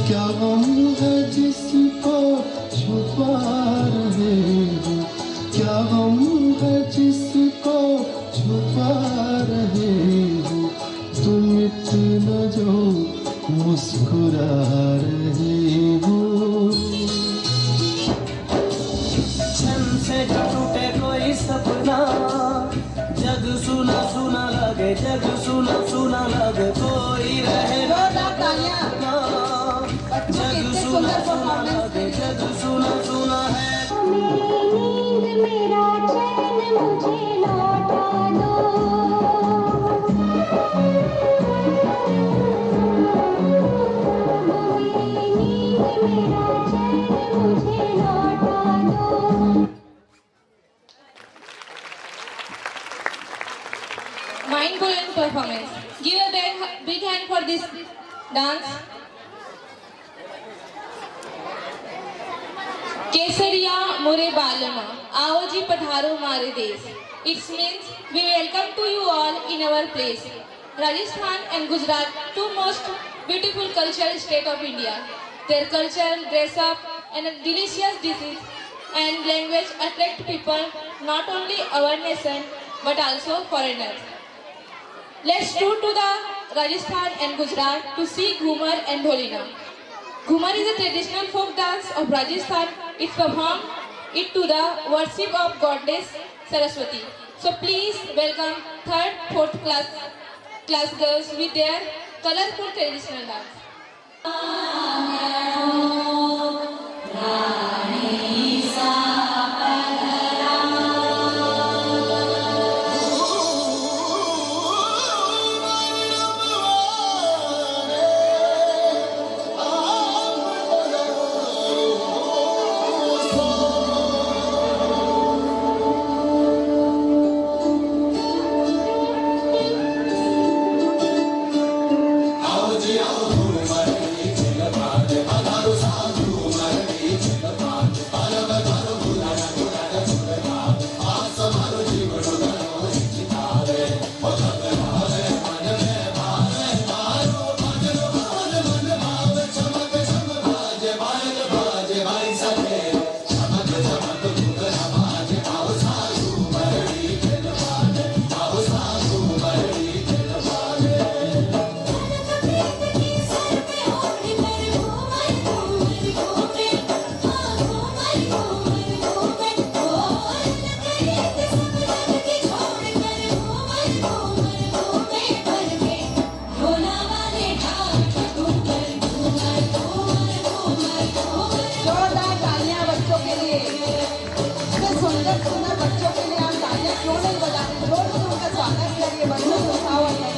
क्या गम है जिसको छुपा रहे हो, क्या गम है जिसको छुपा रहे हो, तुम इतना जो मुस्कुरा रहे हो। छन से जो टूटे कोई सपना, जग सुना सुना लगे, जग सुना सुना लगे, कोई रहे जग सुना सुना लगे, जग सुना सुना है। नींद मेरा चैन मुझे लौटा दो, नींद मेरा चैन मुझे लौटा दो। Mind-blowing performance. Give a big hand for this dance. केसरिया मोरे बालमा, आओ जी पधारो मारे देश. It means we welcome to you all in our place. Rajasthan and Gujarat, two most beautiful cultural state of India. Their culture, dress up, and delicious dishes and language attract people not only our nation but also foreigners. Let's tour to the Rajasthan and Gujarat to see Ghumar and Dholina. Ghumar is a traditional folk dance of Rajasthan. It's performed it to the worship of goddess Saraswati. So please welcome 3rd, 4th class girls with their colorful traditional dance. आओ जी आओ घूमर नीचे लगा दे, पधारो सुंदर सुंदर बच्चों के लिए आप तालियां क्यों नहीं बजाते? जोर से उनका स्वागत करिए, बच्चों को उठाओ और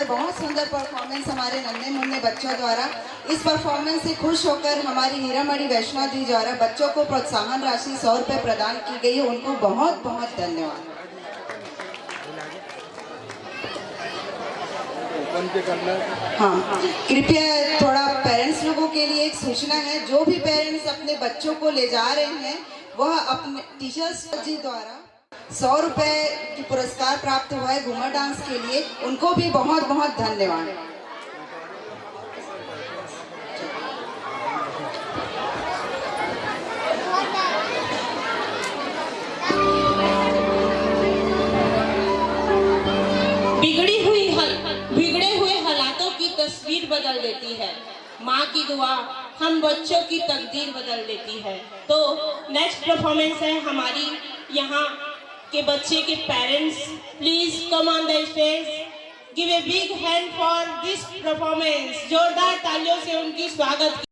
बहुत सुंदर परफॉर्मेंस हमारे नन्हे मुन्ने बच्चों द्वारा। इस परफॉर्मेंस से खुश होकर हमारी हीरामणि वैष्णव जी द्वारा बच्चों को प्रोत्साहन राशि 100 रुपये प्रदान की गई। उनको बहुत बहुत धन्यवाद। हाँ, कृपया थोड़ा पेरेंट्स लोगों के लिए एक सूचना है। जो भी पेरेंट्स अपने बच्चों को ले जा रहे हैं वह अपने टीचर्स जी द्वारा 100 रुपये की पुरस्कार प्राप्त हुआ है घूमर डांस के लिए। उनको भी बहुत बहुत धन्यवाद। बिगड़े हुए हालातों की तस्वीर बदल देती है। माँ की दुआ हम बच्चों की तकदीर बदल देती है। तो नेक्स्ट परफॉर्मेंस है हमारी यहाँ के बच्चे के parents. Please come on the stage, give a big hand for this performance. जोरदार तालियों से उनकी स्वागत